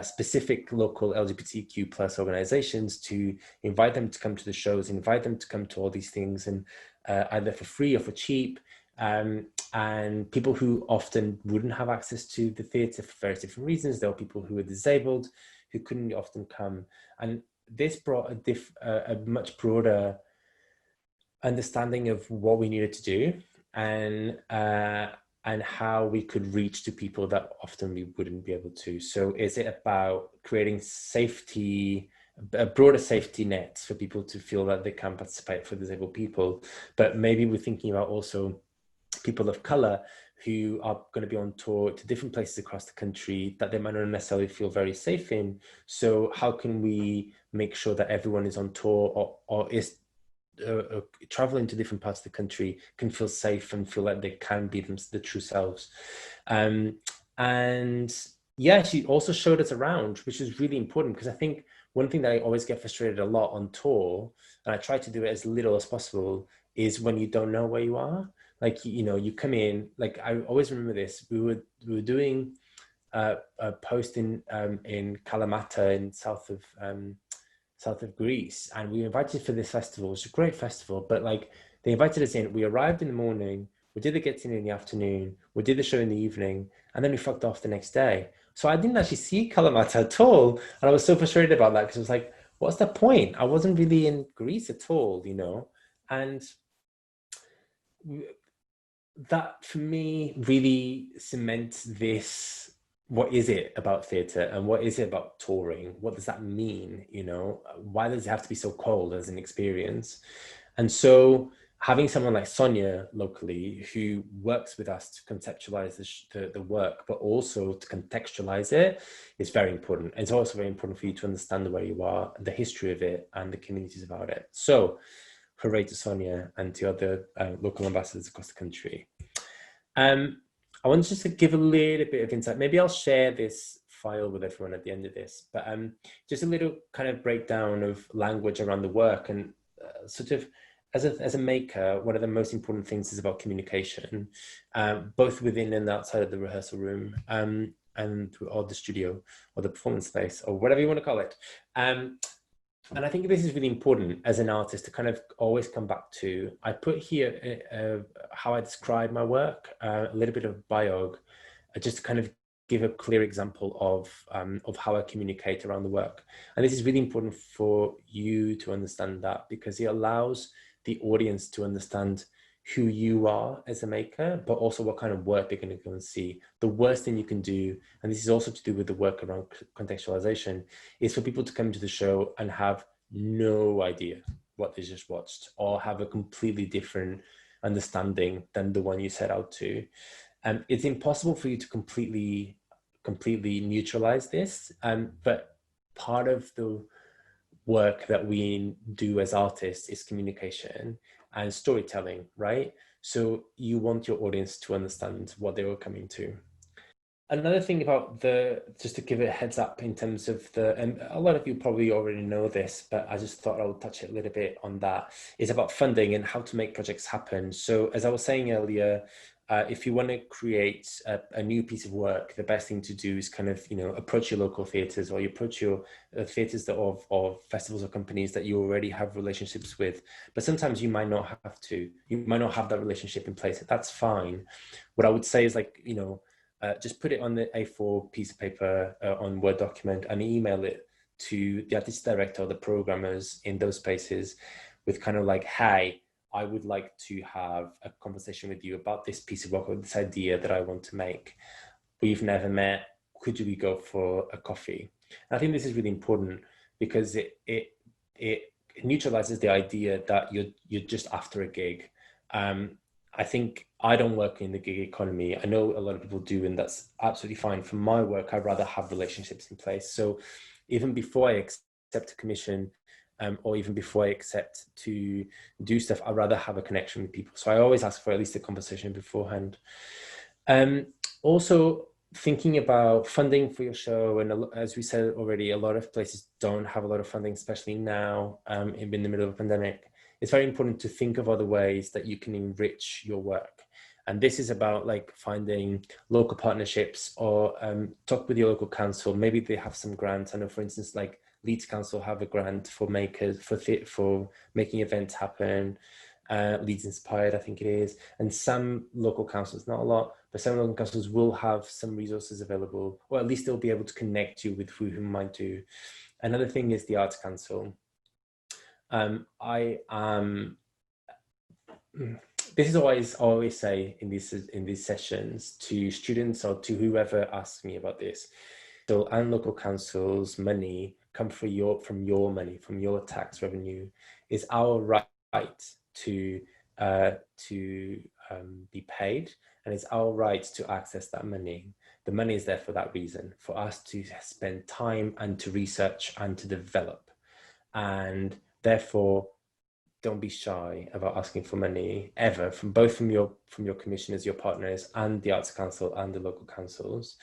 Speaker 2: specific local LGBTQ plus organizations to invite them to come to the shows, invite them to come to all these things, and either for free or for cheap. And people who often wouldn't have access to the theatre for various different reasons. There were people who were disabled, who couldn't often come. And this brought a much broader understanding of what we needed to do, and how we could reach to people that often we wouldn't be able to. So is it about creating safety, a broader safety net for people to feel that they can participate for disabled people, but maybe we're thinking about also people of color who are going to be on tour to different places across the country that they might not necessarily feel very safe in. So how can we make sure that everyone is on tour or is traveling to different parts of the country can feel safe and feel like they can be the true selves. And yeah, she also showed us around, which is really important, because I think one thing that I always get frustrated a lot on tour, and I try to do it as little as possible, is when you don't know where you are. Like, you know, you come in, like I always remember this, we were doing a post in Kalamata in south of Greece, and we were invited for this festival. It was a great festival, but like they invited us in. We arrived in the morning, we did the get in the afternoon, we did the show in the evening, and then we fucked off the next day. So I didn't actually see Kalamata at all, and I was so frustrated about that, because I was like, what's the point? I wasn't really in Greece at all, you know. And that for me really cements this: what is it about theatre, and what is it about touring? What does that mean? You know, why does it have to be so cold as an experience? And so having someone like Sonia locally who works with us to conceptualize the work, but also to contextualize it, is very important. It's also very important for you to understand where you are, the history of it, and the communities about it. So hooray to Sonia and to other local ambassadors across the country. I want just to give a little bit of insight. Maybe I'll share this file with everyone at the end of this, but just a little kind of breakdown of language around the work. And sort of as a maker, one of the most important things is about communication, both within and outside of the rehearsal room, or the studio, or the performance space, or whatever you want to call it. And I think this is really important as an artist to kind of always come back to. I put here how I describe my work, a little bit of biog, just to kind of give a clear example of how I communicate around the work. And this is really important for you to understand that, because it allows the audience to understand who you are as a maker, but also what kind of work they're going to go and see. The worst thing you can do, and this is also to do with the work around contextualization, is for people to come to the show and have no idea what they just watched, or have a completely different understanding than the one you set out to. And it's impossible for you to completely neutralize this. But part of the work that we do as artists is communication and storytelling, right? So you want your audience to understand what they were coming to. Another thing about just to give it a heads up in terms of and a lot of you probably already know this, but I just thought I would touch it a little bit on that, is about funding and how to make projects happen. So as I was saying earlier, if you want to create a new piece of work, the best thing to do is kind of, you know, approach your local theatres, or you approach your theatres that of festivals or companies that you already have relationships with. But sometimes you might not have to. You might not have that relationship in place. That's fine. What I would say is, like, you know, just put it on the A4 piece of paper on Word document and email it to the artistic director or the programmers in those spaces with kind of like, hey, I would like to have a conversation with you about this piece of work or this idea that I want to make. We've never met. Could we go for a coffee? And I think this is really important, because it neutralizes the idea that you're just after a gig. I think I don't work in the gig economy. I know a lot of people do, and that's absolutely fine. For my work, I'd rather have relationships in place. So even before I accept a commission, or even before I accept to do stuff, I'd rather have a connection with people. So I always ask for at least a conversation beforehand. Also, thinking about funding for your show, and as we said already, a lot of places don't have a lot of funding, especially now in the middle of a pandemic. It's very important to think of other ways that you can enrich your work. And this is about like finding local partnerships, or talk with your local council. Maybe they have some grants. I know, for instance, like Leeds Council have a grant for makers for making events happen. Leeds Inspired, I think it is. And some local councils, not a lot, but some local councils will have some resources available, or at least they'll be able to connect you with who might do. Another thing is the Arts Council. I am. This is always say in these sessions to students or to whoever asks me about this. So, and local councils' money come from your money, from your tax revenue. Is our right to be paid, and it's our right to access that money. The money is there for that reason, for us to spend time and to research and to develop, and therefore don't be shy about asking for money ever, from your commissioners, your partners, and the Arts Council and the local councils.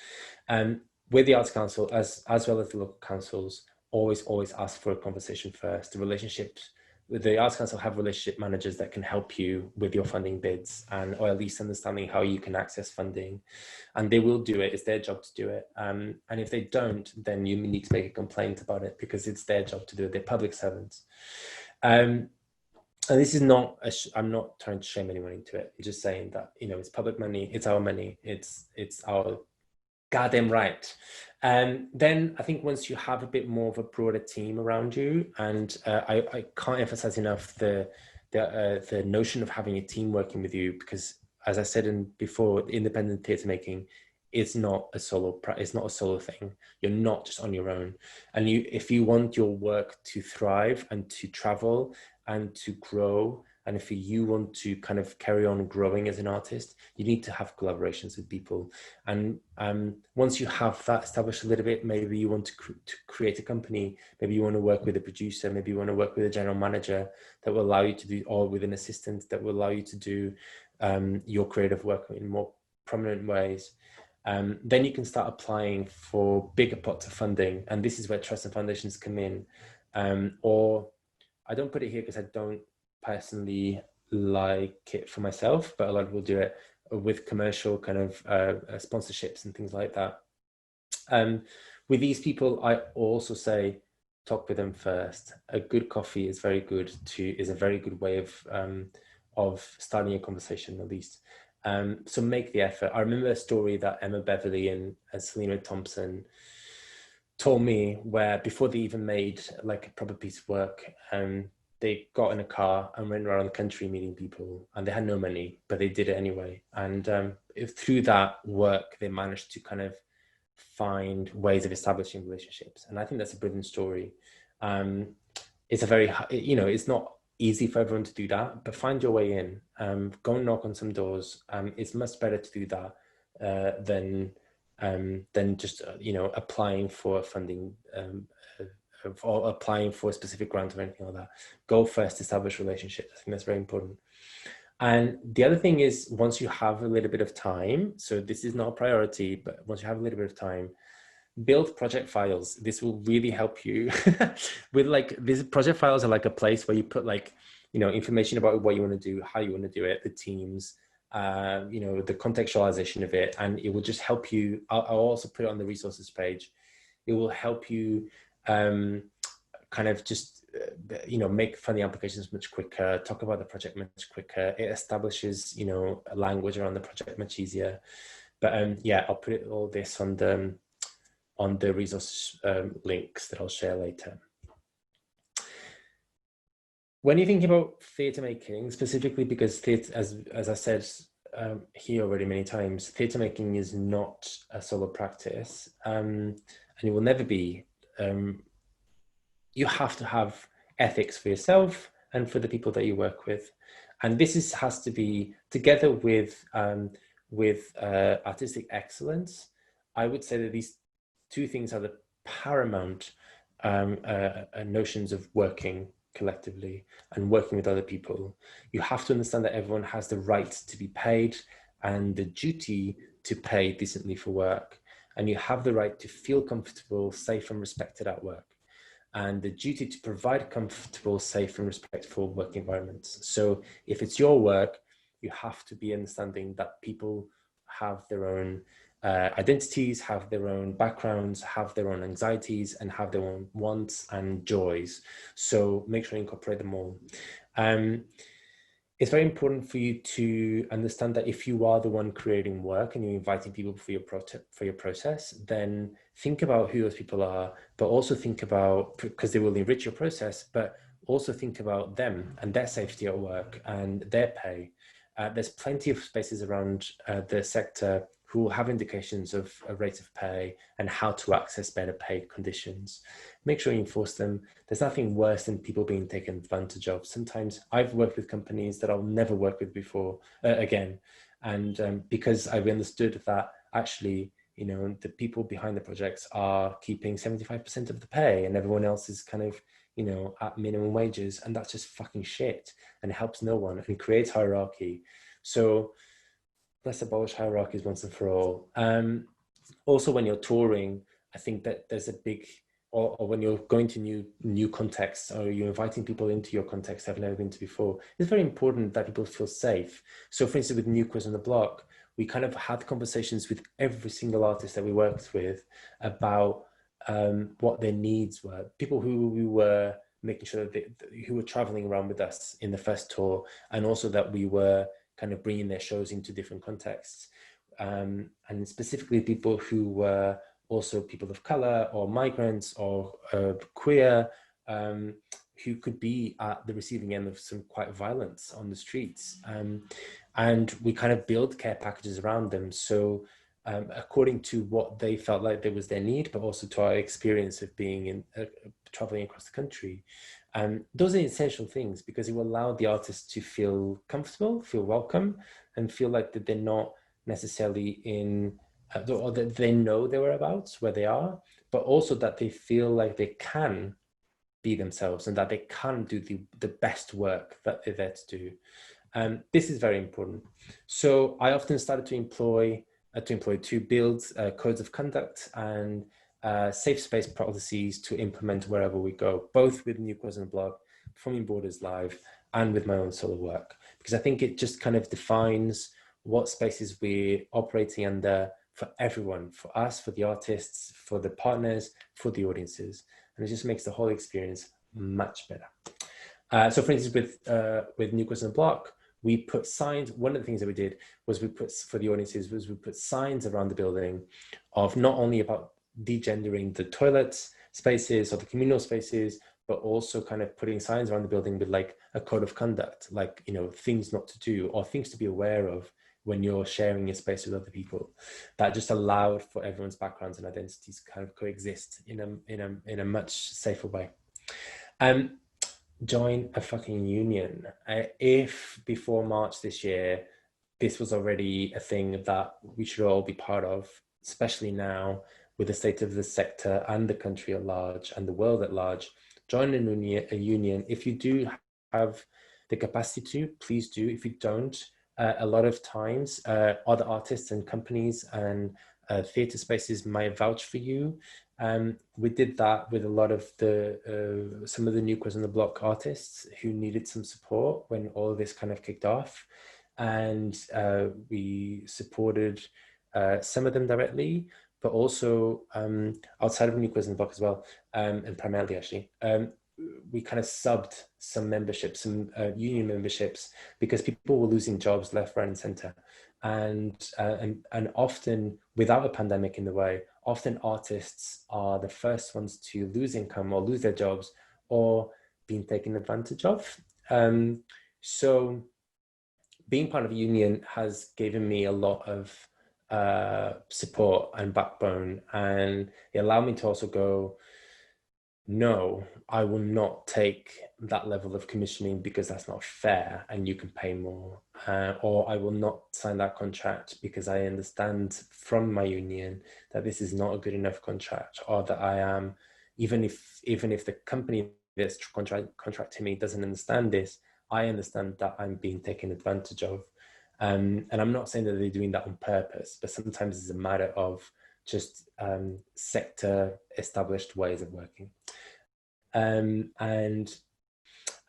Speaker 2: With the Arts Council, as well as the local councils, always ask for a conversation first. The relationships with the Arts Council have relationship managers that can help you with your funding bids, or at least understanding how you can access funding, and they will do it. It's their job to do it. And if they don't, then you need to make a complaint about it, because it's their job to do it. They're public servants. And this is not, I'm not trying to shame anyone into it. I'm just saying that, it's public money, it's our money, it's our goddamn right. And then I think once you have a bit more of a broader team around you, and I can't emphasize enough the notion of having a team working with you, because as I said before, independent theatre making, it's not a solo thing. You're not just on your own. And if you want your work to thrive and to travel and to grow, and if you want to kind of carry on growing as an artist, you need to have collaborations with people. And once you have that established a little bit, maybe you want to create a company, maybe you want to work with a producer, maybe you want to work with a general manager that will allow you to do, or with an assistant that will allow you to do your creative work in more prominent ways. Then you can start applying for bigger pots of funding. And this is where trusts and foundations come in. Or I don't put it here because I don't personally like it for myself, but a lot of people do it with commercial kind of sponsorships and things like that. With these people, I also say, talk with them first. A good coffee is a very good way of starting a conversation, at least. So make the effort. I remember a story that Emma Beverley and Selena Thompson told me, where before they even made like a proper piece of work, they got in a car and went around the country meeting people, and they had no money, but they did it anyway. And through that work, they managed to kind of find ways of establishing relationships. And I think that's a brilliant story. It's a very, it's not easy for everyone to do that, but find your way in. Go and knock on some doors. It's much better to do that than just applying for funding or applying for a specific grant or anything like that. Go first, establish relationships. I think that's very important. And the other thing is, once you have a little bit of time, so this is not a priority, but once you have a little bit of time, build project files. This will really help you with these project files are like a place where you put information about what you want to do, how you want to do it, the teams, the contextualization of it, and it will just help you. I'll also put it on the resources page. It will help you kind of just make funding applications much quicker, talk about the project much quicker. It establishes a language around the project much easier. But I'll put all this on the resource links that I'll share later. When you're thinking about theatre making, specifically because theatre, as I said here already many times, theatre making is not a solo practice, and it will never be. You have to have ethics for yourself and for the people that you work with, and this has to be together with artistic excellence. I would say that these two things are the paramount notions of working collectively and working with other people. You have to understand that everyone has the right to be paid and the duty to pay decently for work. And you have the right to feel comfortable, safe and respected at work. And the duty to provide comfortable, safe and respectful work environments. So if it's your work, you have to be understanding that people have their own identities, have their own backgrounds, have their own anxieties, and have their own wants and joys. So make sure you incorporate them all. It's very important for you to understand that if you are the one creating work and you're inviting people for your process, then think about who those people are, but also think about, because they will enrich your process, but also think about them and their safety at work and their pay. There's plenty of spaces around the sector who will have indications of a rate of pay and how to access better pay conditions. Make sure you enforce them. There's nothing worse than people being taken advantage of. Sometimes I've worked with companies that I'll never work with before again. And because I've understood that actually, you know, the people behind the projects are keeping 75% of the pay and everyone else is kind of, you know, at minimum wages, and that's just fucking shit and it helps no one and creates hierarchy. So let's abolish hierarchies once and for all. Also, when you're touring, I think that there's a big, or when you're going to new contexts, or you're inviting people into your context they've never been to before, it's very important that people feel safe. So for instance, with New Quiz on the Block, we kind of had conversations with every single artist that we worked with about what their needs were. People who we were making sure that who were traveling around with us in the first tour, and also that we were kind of bringing their shows into different contexts. And specifically people who were also people of color or migrants or queer, who could be at the receiving end of some quite violence on the streets. And we kind of build care packages around them. So according to what they felt like there was their need, but also to our experience of being in traveling across the country. Those are essential things because it will allow the artists to feel comfortable, feel welcome, and feel like that they're not necessarily in, or that they know their whereabouts, where they are, but also that they feel like they can be themselves and that they can do the best work that they're there to do. This is very important. So I often started to employ, to build codes of conduct and safe space policies to implement wherever we go, both with New Quiz on the Block, Performing Borders Live, and with my own solo work, because I think it just kind of defines what spaces we're operating under for everyone, for us, for the artists, for the partners, for the audiences. And it just makes the whole experience much better. So for instance, with New Quiz on the Block, we put signs. One of the things that we did was we put, for the audiences, was we put signs around the building of not only about degendering the toilets spaces or the communal spaces, but also kind of putting signs around the building with like a code of conduct, like, you know, things not to do or things to be aware of when you're sharing your space with other people. That just allowed for everyone's backgrounds and identities to kind of coexist in a much safer way. Join a fucking union. If before March this year, this was already a thing that we should all be part of, especially now with the state of the sector and the country at large and the world at large, join a union. If you do have the capacity to, please do. If you don't, a lot of times other artists and companies and theatre spaces might vouch for you. We did that with a lot of the some of the New Quiz on the Block artists who needed some support when all of this kind of kicked off, and we supported some of them directly, but also outside of New Quiz on the Block as well, and primarily actually. We kind of subbed some memberships, some union memberships, because people were losing jobs left, right, and center, and often without a pandemic in the way, often artists are the first ones to lose income or lose their jobs or being taken advantage of. So being part of a union has given me a lot of support and backbone, and it allowed me to also go, no, I will not take that level of commissioning because that's not fair and you can pay more. Or I will not sign that contract because I understand from my union that this is not a good enough contract, or that I am, even if the company that's contracting me doesn't understand this, I understand that I'm being taken advantage of. And I'm not saying that they're doing that on purpose, but sometimes it's a matter of just sector established ways of working. And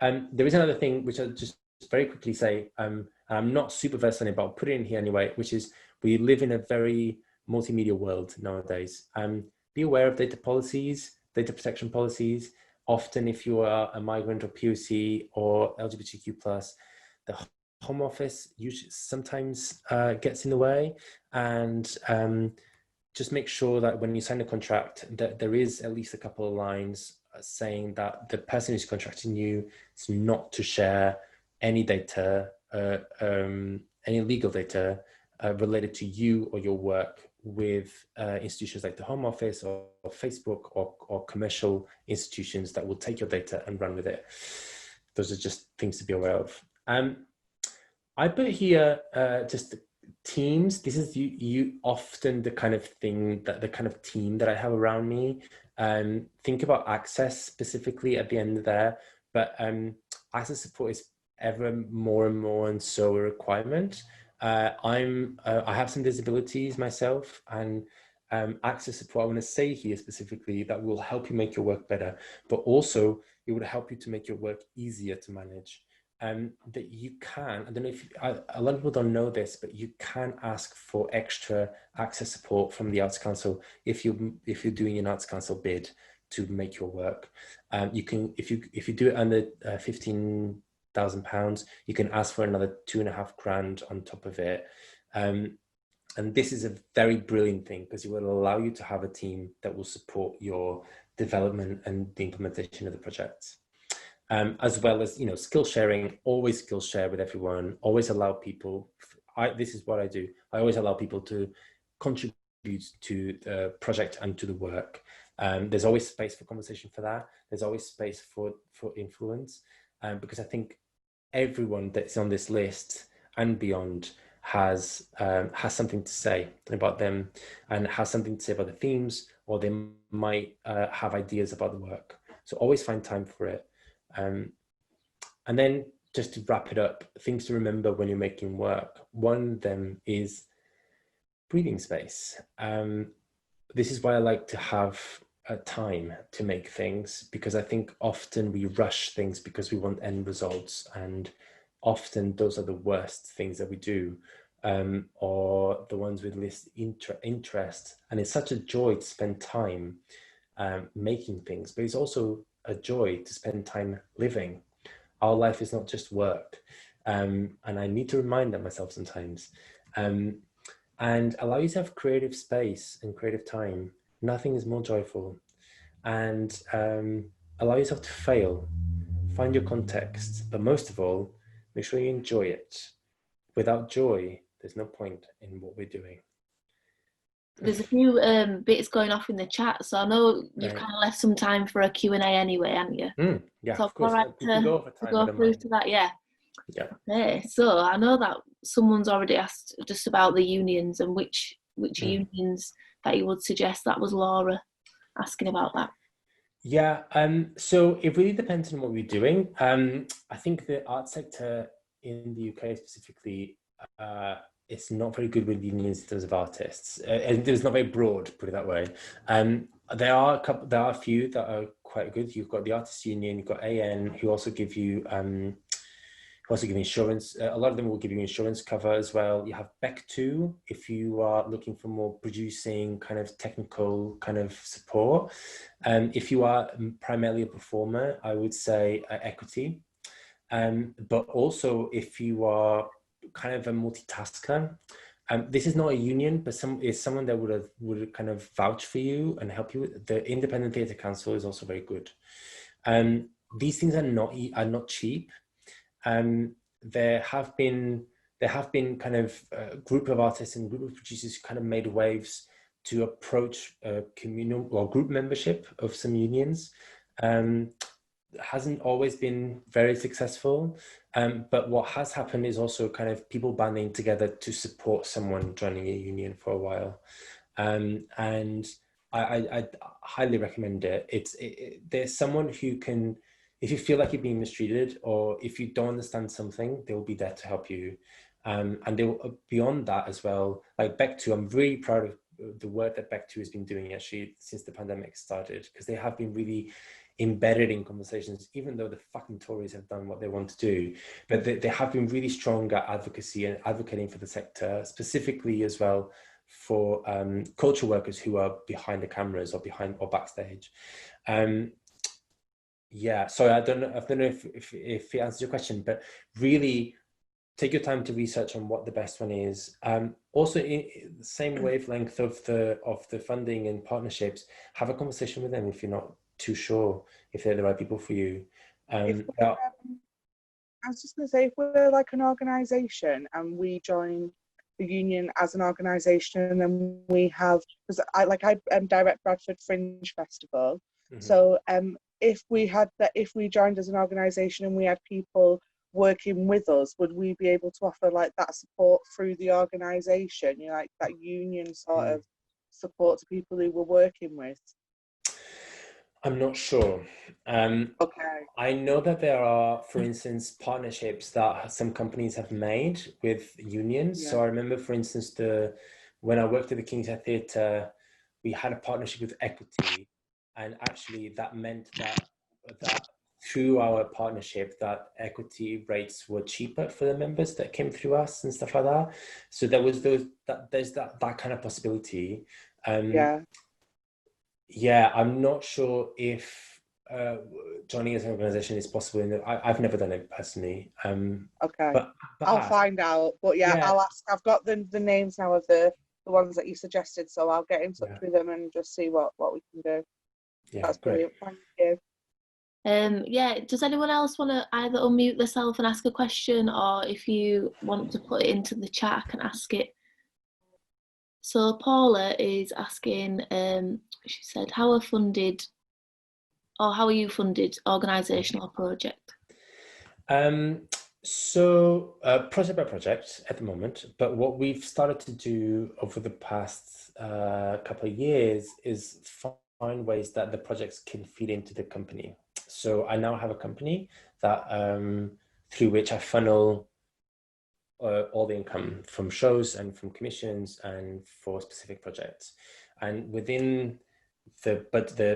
Speaker 2: there is another thing which I just very quickly say, I'm not super versed on it, but I'll put it in here anyway, which is we live in a very multimedia world nowadays. Be aware of data policies, data protection policies. Often if you are a migrant or POC or LGBTQ+, the Home Office usually sometimes gets in the way. And just make sure that when you sign a contract that there is at least a couple of lines saying that the person who's contracting you is not to share any data, any legal data related to you or your work with institutions like the Home Office or Facebook or commercial institutions that will take your data and run with it. Those are just things to be aware of. I put here just teams. This is you often the kind of thing that the kind of team that I have around me. Think about access specifically at the end there, but access support is ever more and more and so a requirement. I have some disabilities myself, and access support I want to say here specifically that will help you make your work better, but also it would help you to make your work easier to manage. That you can, I don't know if a lot of people don't know this, but you can ask for extra access support from the Arts Council if you're doing an Arts Council bid to make your work. You can, if you do it under £15,000, you can ask for another £2,500 on top of it. And this is a very brilliant thing because it will allow you to have a team that will support your development and the implementation of the project. As well as, you know, skill sharing, always skill share with everyone, always allow people, this is what I do, I always allow people to contribute to the project and to the work. There's always space for conversation for that. There's always space for influence, because I think everyone that's on this list and beyond has something to say about them and has something to say about the themes, or they might have ideas about the work. So always find time for it. And then just to wrap it up, things to remember when you're making work. One of them is breathing space. This is why I like to have a time to make things, because I think often we rush things because we want end results, and often those are the worst things that we do, or the ones with least interest. And it's such a joy to spend time making things, but it's also a joy to spend time living. Our life is not just work, and I need to remind that myself sometimes. And allow yourself creative space and creative time. Nothing is more joyful. And allow yourself to fail. Find your context, but most of all, make sure you enjoy it. Without joy, there's no point in what we're doing.
Speaker 1: There's a few bits going off in the chat, so I know you've kind of left some time for a Q&A anyway, haven't you?
Speaker 2: Yeah,
Speaker 1: so
Speaker 2: of course.
Speaker 1: Right
Speaker 2: we can go over time.
Speaker 1: To go through to that, yeah.
Speaker 2: Yeah.
Speaker 1: Okay, so I know that someone's already asked just about the unions and which unions that you would suggest. That was Laura asking about that.
Speaker 2: Yeah, so it really depends on what we're doing. I think the art sector in the UK specifically, it's not very good with unions in terms of artists. And it's not very broad, put it that way. There are a few that are quite good. You've got the Artists Union, you've got AN, who also give you insurance. A lot of them will give you insurance cover as well. You have Beck2 if you are looking for more producing kind of technical kind of support. If you are primarily a performer, I would say Equity. But also if you are kind of a multitasker, this is not a union, but is someone that would kind of vouch for you and help you. The Independent Theatre Council is also very good. These things are not cheap. There have been kind of a group of artists and group of producers who kind of made waves to approach communal or group membership of some unions. Hasn't always been very successful, but what has happened is also kind of people banding together to support someone joining a union for a while, and I highly recommend it. There's someone who can, if you feel like you're being mistreated or if you don't understand something, they will be there to help you, and they will, beyond that as well. Like Beck2, I'm really proud of the work that Beck2 has been doing actually since the pandemic started, because they have been really embedded in conversations, even though the fucking Tories have done what they want to do. But they have been really strong at advocacy and advocating for the sector, specifically as well for culture workers who are behind the cameras or backstage. Yeah, sorry, I don't know if it answers your question, but really take your time to research on what the best one is. Also, in the same wavelength of the funding and partnerships, have a conversation with them if you're not too sure if they're the right people for you.
Speaker 3: I was just going to say, if we're like an organisation and we join the union as an organisation, and then we have, because I direct Bradford Fringe Festival, so if we joined as an organisation and we had people working with us, would we be able to offer like that support through the organisation, you know, like that union sort of support to people who we're working with?
Speaker 2: I'm not sure.
Speaker 3: Okay.
Speaker 2: I know that there are, for instance, partnerships that some companies have made with unions.
Speaker 3: Yeah.
Speaker 2: So I remember, for instance, when I worked at the King's Head Theatre, we had a partnership with Equity, and actually that meant that through our partnership, that equity rates were cheaper for the members that came through us and stuff like that. So there's that kind of possibility. Yeah, I'm not sure if joining as an organisation is possible. I've never done it personally.
Speaker 3: Okay,
Speaker 2: but
Speaker 3: I'll find out. But yeah, I'll ask. I've got the names now of the ones that you suggested, so I'll get in touch with them and just see what we can do.
Speaker 2: Yeah,
Speaker 3: that's brilliant. Thank you.
Speaker 1: Yeah, does anyone else want to either unmute themselves and ask a question, or if you want to put it into the chat, I can ask it. So Paula is asking, she said, how are you funded organisational project?
Speaker 2: So project by project at the moment, but what we've started to do over the past couple of years is find ways that the projects can feed into the company. So I now have a company that through which I funnel all the income from shows and from commissions and for specific projects. And within the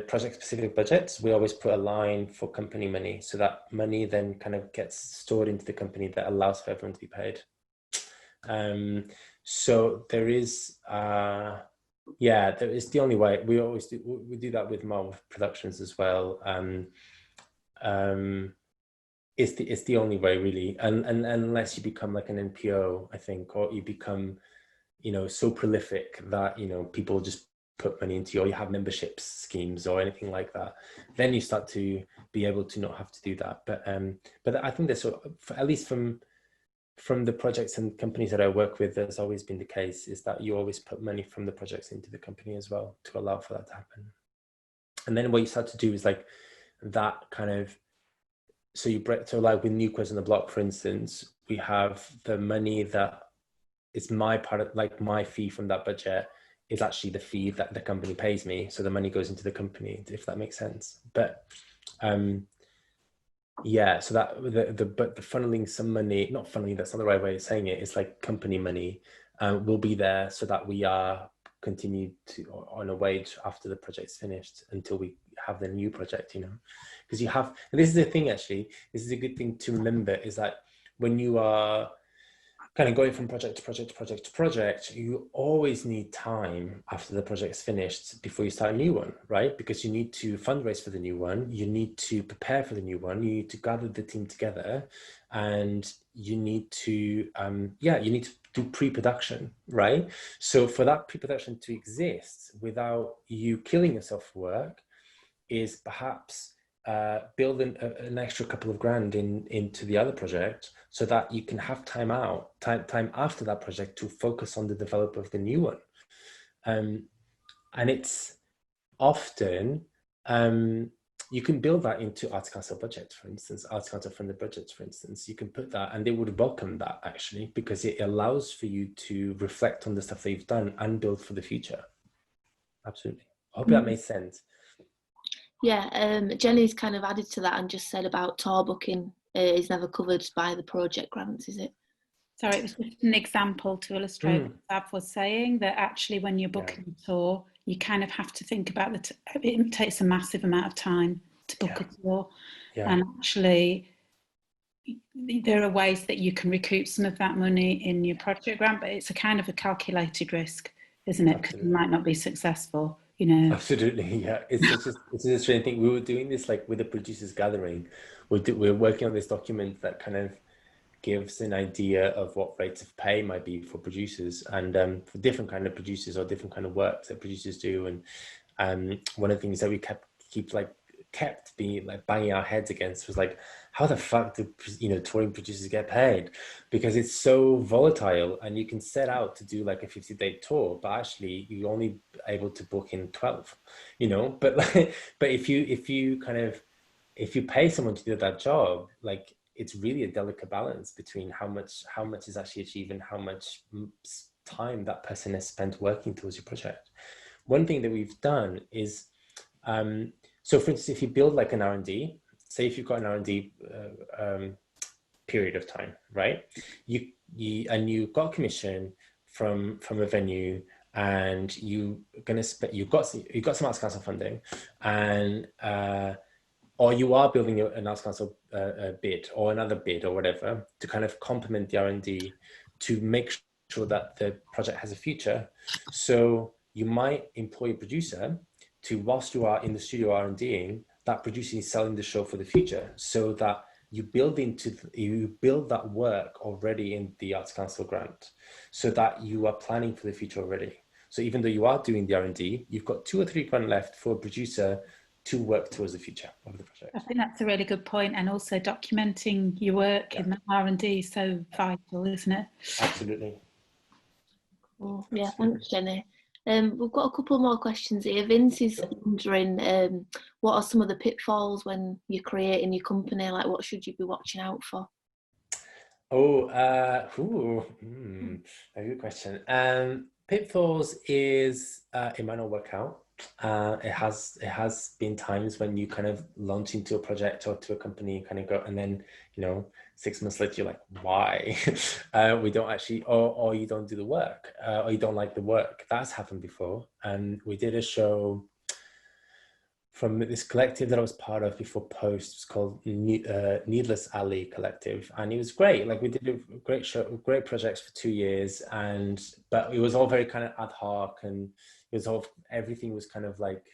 Speaker 2: project specific budgets, we always put a line for company money, so that money then kind of gets stored into the company that allows for everyone to be paid. So there is there is the only way. We do that with Marvel Productions as well. It's the only way, really, and unless you become like an NPO, I think, or you become, so prolific that people just put money into you, or you have memberships schemes or anything like that, then you start to be able to not have to do that. But I think that's at least from the projects and companies that I work with, there's always been the case, is that you always put money from the projects into the company as well to allow for that to happen. And then what you start to do is like that kind of, so like with New Quiz on the Block, for instance, we have the money that is my part of, like my fee from that budget is actually the fee that the company pays me. So the money goes into the company, if that makes sense. But yeah, so that but the funneling some money, not funneling, that's not the right way of saying it. It's like company money will be there so that we are continued to on a wage after the project's finished until we have the new project, because you have, and this is the thing, actually, this is a good thing to remember, is that when you are kind of going from project to project to project to project, you always need time after the project's finished before you start a new one, right? Because you need to fundraise for the new one, you need to prepare for the new one, you need to gather the team together, and you need to do pre-production, right? So for that pre-production to exist without you killing yourself for work is perhaps build an extra couple of grand into the other project, so that you can have time after that project to focus on the development of the new one. And it's often, you can build that into Arts Council budgets, for instance, Arts Council funded budgets, for instance. You can put that, and they would welcome that, actually, because it allows for you to reflect on the stuff that you've done and build for the future. Absolutely. I hope that makes sense.
Speaker 1: Yeah, Jenny's kind of added to that and just said about tour booking is never covered by the project grants, is it?
Speaker 4: Sorry, it was just an example to illustrate what Sav was saying, that actually when you're booking a tour, you kind of have to think about it takes a massive amount of time to book a tour.
Speaker 2: Yeah.
Speaker 4: And actually, there are ways that you can recoup some of that money in your project grant, but it's a kind of a calculated risk, isn't it? Because you might not be successful, you know.
Speaker 2: Absolutely, yeah. It's a strange thing. We were doing this like with the producers gathering. We're working on this document that kind of gives an idea of what rates of pay might be for producers, and for different kind of producers or different kind of work that producers do. And one of the things that we kept being like banging our heads against was like, how the fuck do touring producers get paid? Because it's so volatile, and you can set out to do like a 50-day tour, but actually you're only able to book in 12, but if you pay someone to do that job, like, it's really a delicate balance between how much is actually achieved and how much time that person has spent working towards your project. One thing that we've done is, so for instance, if you build like an R&D, say if you've got an R&D period of time, right? You got commission from a venue, and you've got some Arts Council funding, and or you are building an Arts Council bid or another bid or whatever to kind of complement the R&D to make sure that the project has a future. So you might employ a producer to, whilst you are in the studio R&Ding, that producer is selling the show for the future, so that you build that work already in the Arts Council grant, so that you are planning for the future already. So even though you are doing the R&D, you've got 2 or 3 grand left for a producer to work towards the future of the project.
Speaker 4: I think that's a really good point, and also documenting your work in the R&D is so vital, isn't it?
Speaker 2: Absolutely.
Speaker 1: Cool. Yeah, thanks, Jenny. We've got a couple more questions here. Vince is wondering, what are some of the pitfalls when you're creating your company? Like, what should you be watching out for?
Speaker 2: A good question. Pitfalls is it might not work out. It has been times when you kind of launch into a project or to a company, kind of go, and then 6 months later you're like, why? We don't actually, or you don't do the work, or you don't like the work. That's happened before. And we did a show from this collective that I was part of before Post. It's called Needless Alley Collective, and it was great. Like, we did a great show, great projects for 2 years, but it was all very kind of ad hoc, and it was all, everything was kind of like,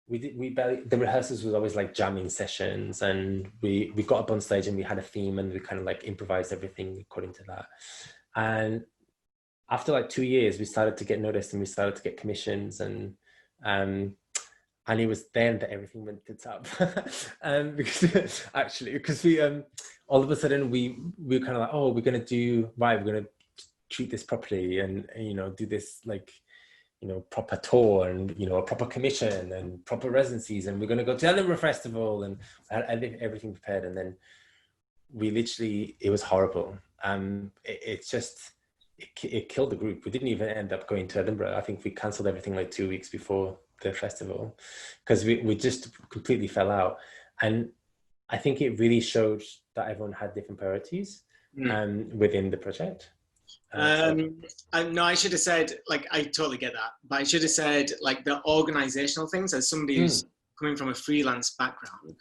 Speaker 2: the rehearsals was always like jamming sessions, and we got up on stage and we had a theme, and we kind of like improvised everything according to that. And after like 2 years, we started to get noticed, and we started to get commissions, and it was then that everything went tits up. because we all of a sudden we were kind of like, oh, we're gonna treat this properly, and do this like proper tour, and a proper commission and proper residencies, and we're going to go to Edinburgh Festival, and I had everything prepared, and then it was horrible. It killed the group. We didn't even end up going to Edinburgh. I think we cancelled everything like 2 weeks before the festival, because we just completely fell out. And I think it really showed that everyone had different priorities within the project.
Speaker 5: No, I should have said, like, I totally get that, but I should have said, like, the organizational things, as somebody who's coming from a freelance background,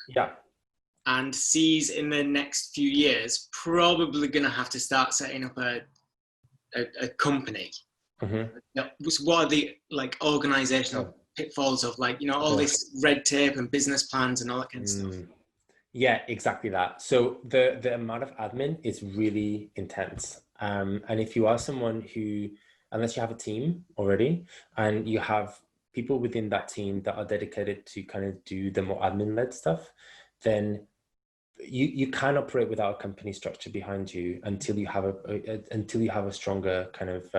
Speaker 5: and sees in the next few years probably going to have to start setting up a company. What are the like organizational pitfalls of, like, all this red tape and business plans and all that kind of stuff?
Speaker 2: Yeah, exactly that. So the amount of admin is really intense. And if you are someone who, unless you have a team already, and you have people within that team that are dedicated to kind of do the more admin-led stuff, then you can operate without a company structure behind you until you have a stronger kind of,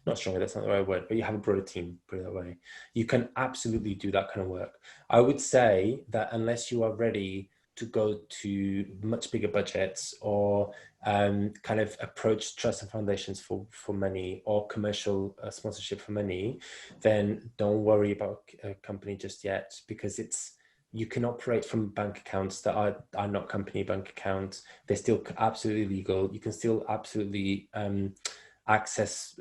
Speaker 2: not stronger, that's not the right word, but you have a broader team, put it that way. You can absolutely do that kind of work. I would say that unless you are ready to go to much bigger budgets, or kind of approach trusts and foundations for money, or commercial sponsorship for money, then don't worry about a company just yet, because you can operate from bank accounts that are not company bank accounts. They're still absolutely legal. You can still absolutely access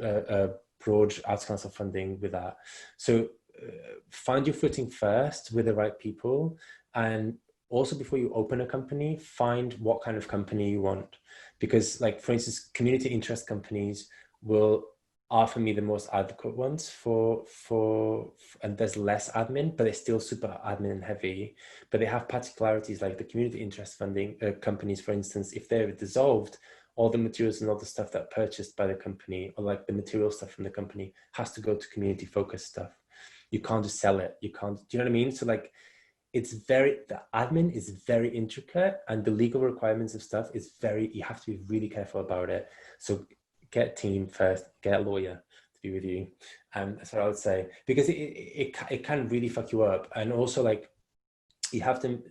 Speaker 2: broad Arts Council funding with that. So find your footing first with the right people, And also, before you open a company, find what kind of company you want. Because, like, for instance, community interest companies are for me the most adequate ones and there's less admin, but they're still super admin heavy. But they have particularities, like the community interest funding companies, for instance, if they're dissolved, all the materials and all the stuff that purchased by the company, or like the material stuff from the company, has to go to community focused stuff. You can't just sell it. You can't, do you know what I mean? So like, the admin is very intricate, and the legal requirements of stuff is you have to be really careful about it. So get a team first, get a lawyer to be with you. That's what I would say, because it can really fuck you up. And also, like, you have to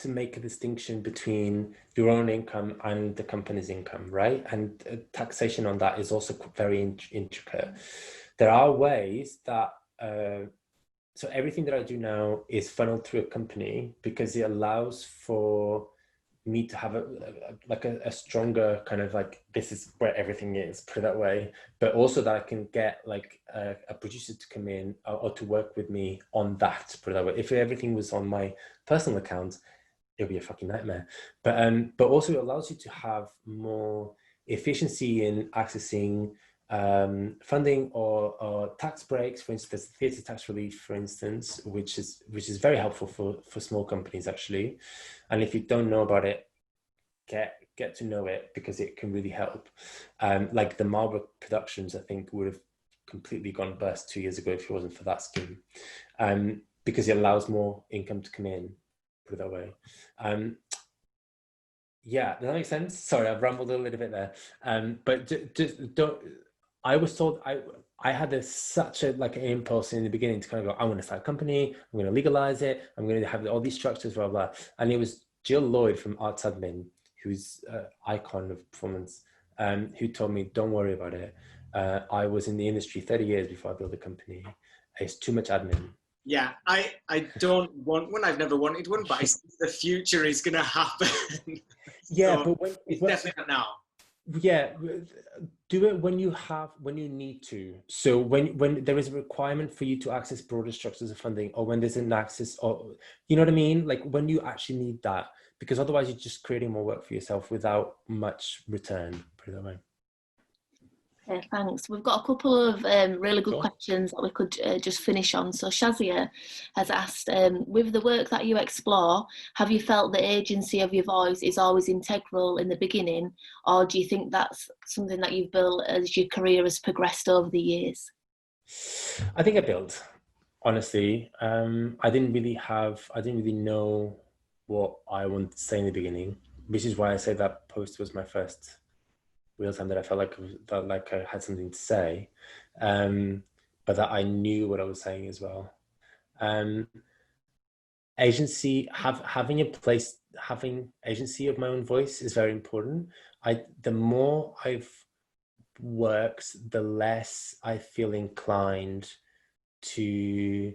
Speaker 2: make a distinction between your own income and the company's income, right? And taxation on that is also very intricate. There are ways that, so everything that I do now is funneled through a company, because it allows for me to have a stronger kind of like, this is where everything is, put it that way. But also that I can get like a producer to come in or to work with me on that, put it that way. If everything was on my personal account, it would be a fucking nightmare. But also it allows you to have more efficiency in accessing funding or tax breaks. For instance, theatre tax relief, for instance, which is very helpful for small companies, actually. And if you don't know about it, get to know it, because it can really help. Like the Marlborough Productions, I think, would have completely gone bust 2 years ago if it wasn't for that scheme, because it allows more income to come in, put it that way. Yeah, does that make sense? Sorry, I've rambled a little bit there. But just don't. I was told I had such an impulse in the beginning to kind of go, I want to start a company, I'm going to legalize it, I'm going to have all these structures, blah, blah. And it was Jill Lloyd from Arts Admin, who's an icon of performance, who told me, don't worry about it. I was in the industry 30 years before I built a company. It's too much admin.
Speaker 5: Yeah, I don't want one. I've never wanted one, but I see the future is going to happen.
Speaker 2: Yeah,
Speaker 5: so
Speaker 2: but
Speaker 5: it's definitely not now.
Speaker 2: Yeah, do it when you need to. So when there is a requirement for you to access broader structures of funding, or when there's an access, or you know what I mean, like when you actually need that, because otherwise you're just creating more work for yourself without much return, put it that way.
Speaker 1: Okay, thanks. We've got a couple of really good questions that we could just finish on. So Xavier has asked, with the work that you explore, have you felt the agency of your voice is always integral in the beginning, or do you think that's something that you've built as your career has progressed over the years?
Speaker 2: I think I built, honestly. I didn't really know what I wanted to say in the beginning, which is why I say that post was my first real time that I felt like I had something to say, but that I knew what I was saying as well. Agency, having agency of my own voice is very important. The more I've worked, the less I feel inclined to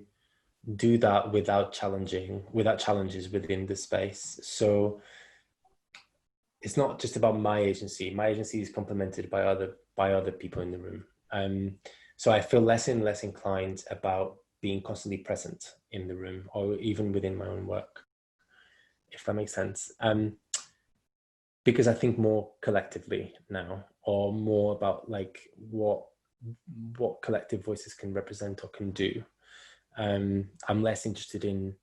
Speaker 2: do that without challenges within the space. So it's not just about my agency. My agency is complemented by other people in the room. So I feel less and less inclined about being constantly present in the room, or even within my own work, if that makes sense. Because I think more collectively now, or more about like what collective voices can represent or can do. I'm less interested in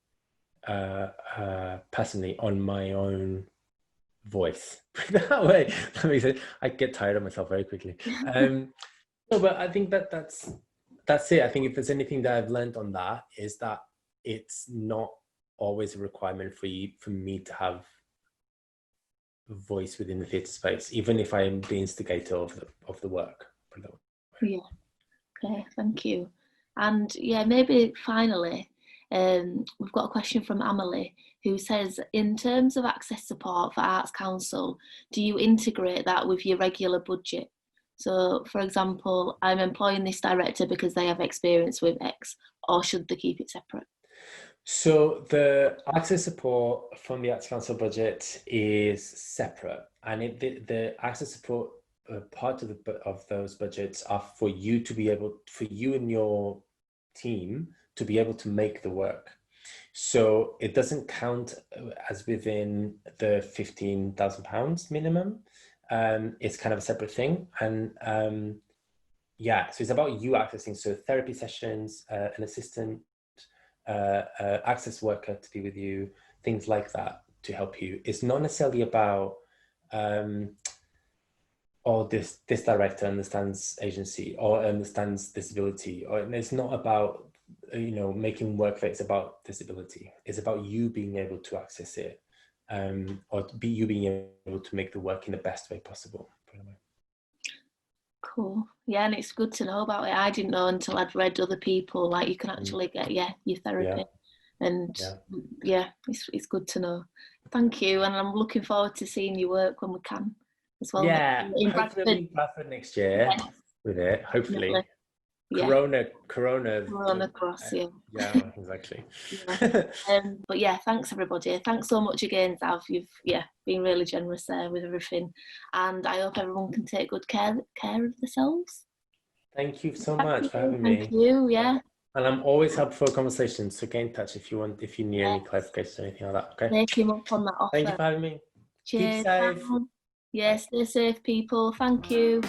Speaker 2: personally on my own voice that way. That makes sense. I get tired of myself very quickly. No, but I think that's it. I think if there's anything that I've learned on that, is that it's not always a requirement for me to have a voice within the theatre space, even if I am the instigator of the work.
Speaker 1: Yeah. Okay, thank you. And yeah, maybe finally, we've got a question from Amelie, who says, in terms of access support for Arts Council, do you integrate that with your regular budget? So, for example, I'm employing this director because they have experience with X, or should they keep it separate?
Speaker 2: So the access support from the Arts Council budget is separate, and the access support part of those budgets are for you and your team to be able to make the work. So it doesn't count as within the £15,000 minimum. It's kind of a separate thing. And yeah, so it's about you accessing, so therapy sessions, an assistant, access worker to be with you, things like that to help you. It's not necessarily about, or this director understands agency or understands disability, or it's not about, you know, making work that it's about disability. It's about you being able to access it, or you being able to make the work in the best way possible.
Speaker 1: Cool. Yeah, and it's good to know about it. I didn't know until I'd read other people, like you can actually get your therapy. And it's good to know. Thank you, and I'm looking forward to seeing your work when we can as well.
Speaker 2: Yeah,
Speaker 1: in
Speaker 2: hopefully Bradford next year with it. Hopefully.
Speaker 1: Definitely.
Speaker 2: Corona
Speaker 1: cross, yeah.
Speaker 2: Yeah, exactly.
Speaker 1: But yeah, thanks everybody. Thanks so much again, Zav. You've been really generous there with everything, and I hope everyone can take good care of themselves.
Speaker 2: Thank you so much for having me.
Speaker 1: Thank you. Yeah.
Speaker 2: And I'm always up for conversations, so get in touch if you need any clarifications or anything like that. Okay.
Speaker 1: Take him up on that offer.
Speaker 2: Thank you for having me.
Speaker 1: Cheers.
Speaker 2: Keep safe.
Speaker 1: Yes, stay safe, people. Thank you.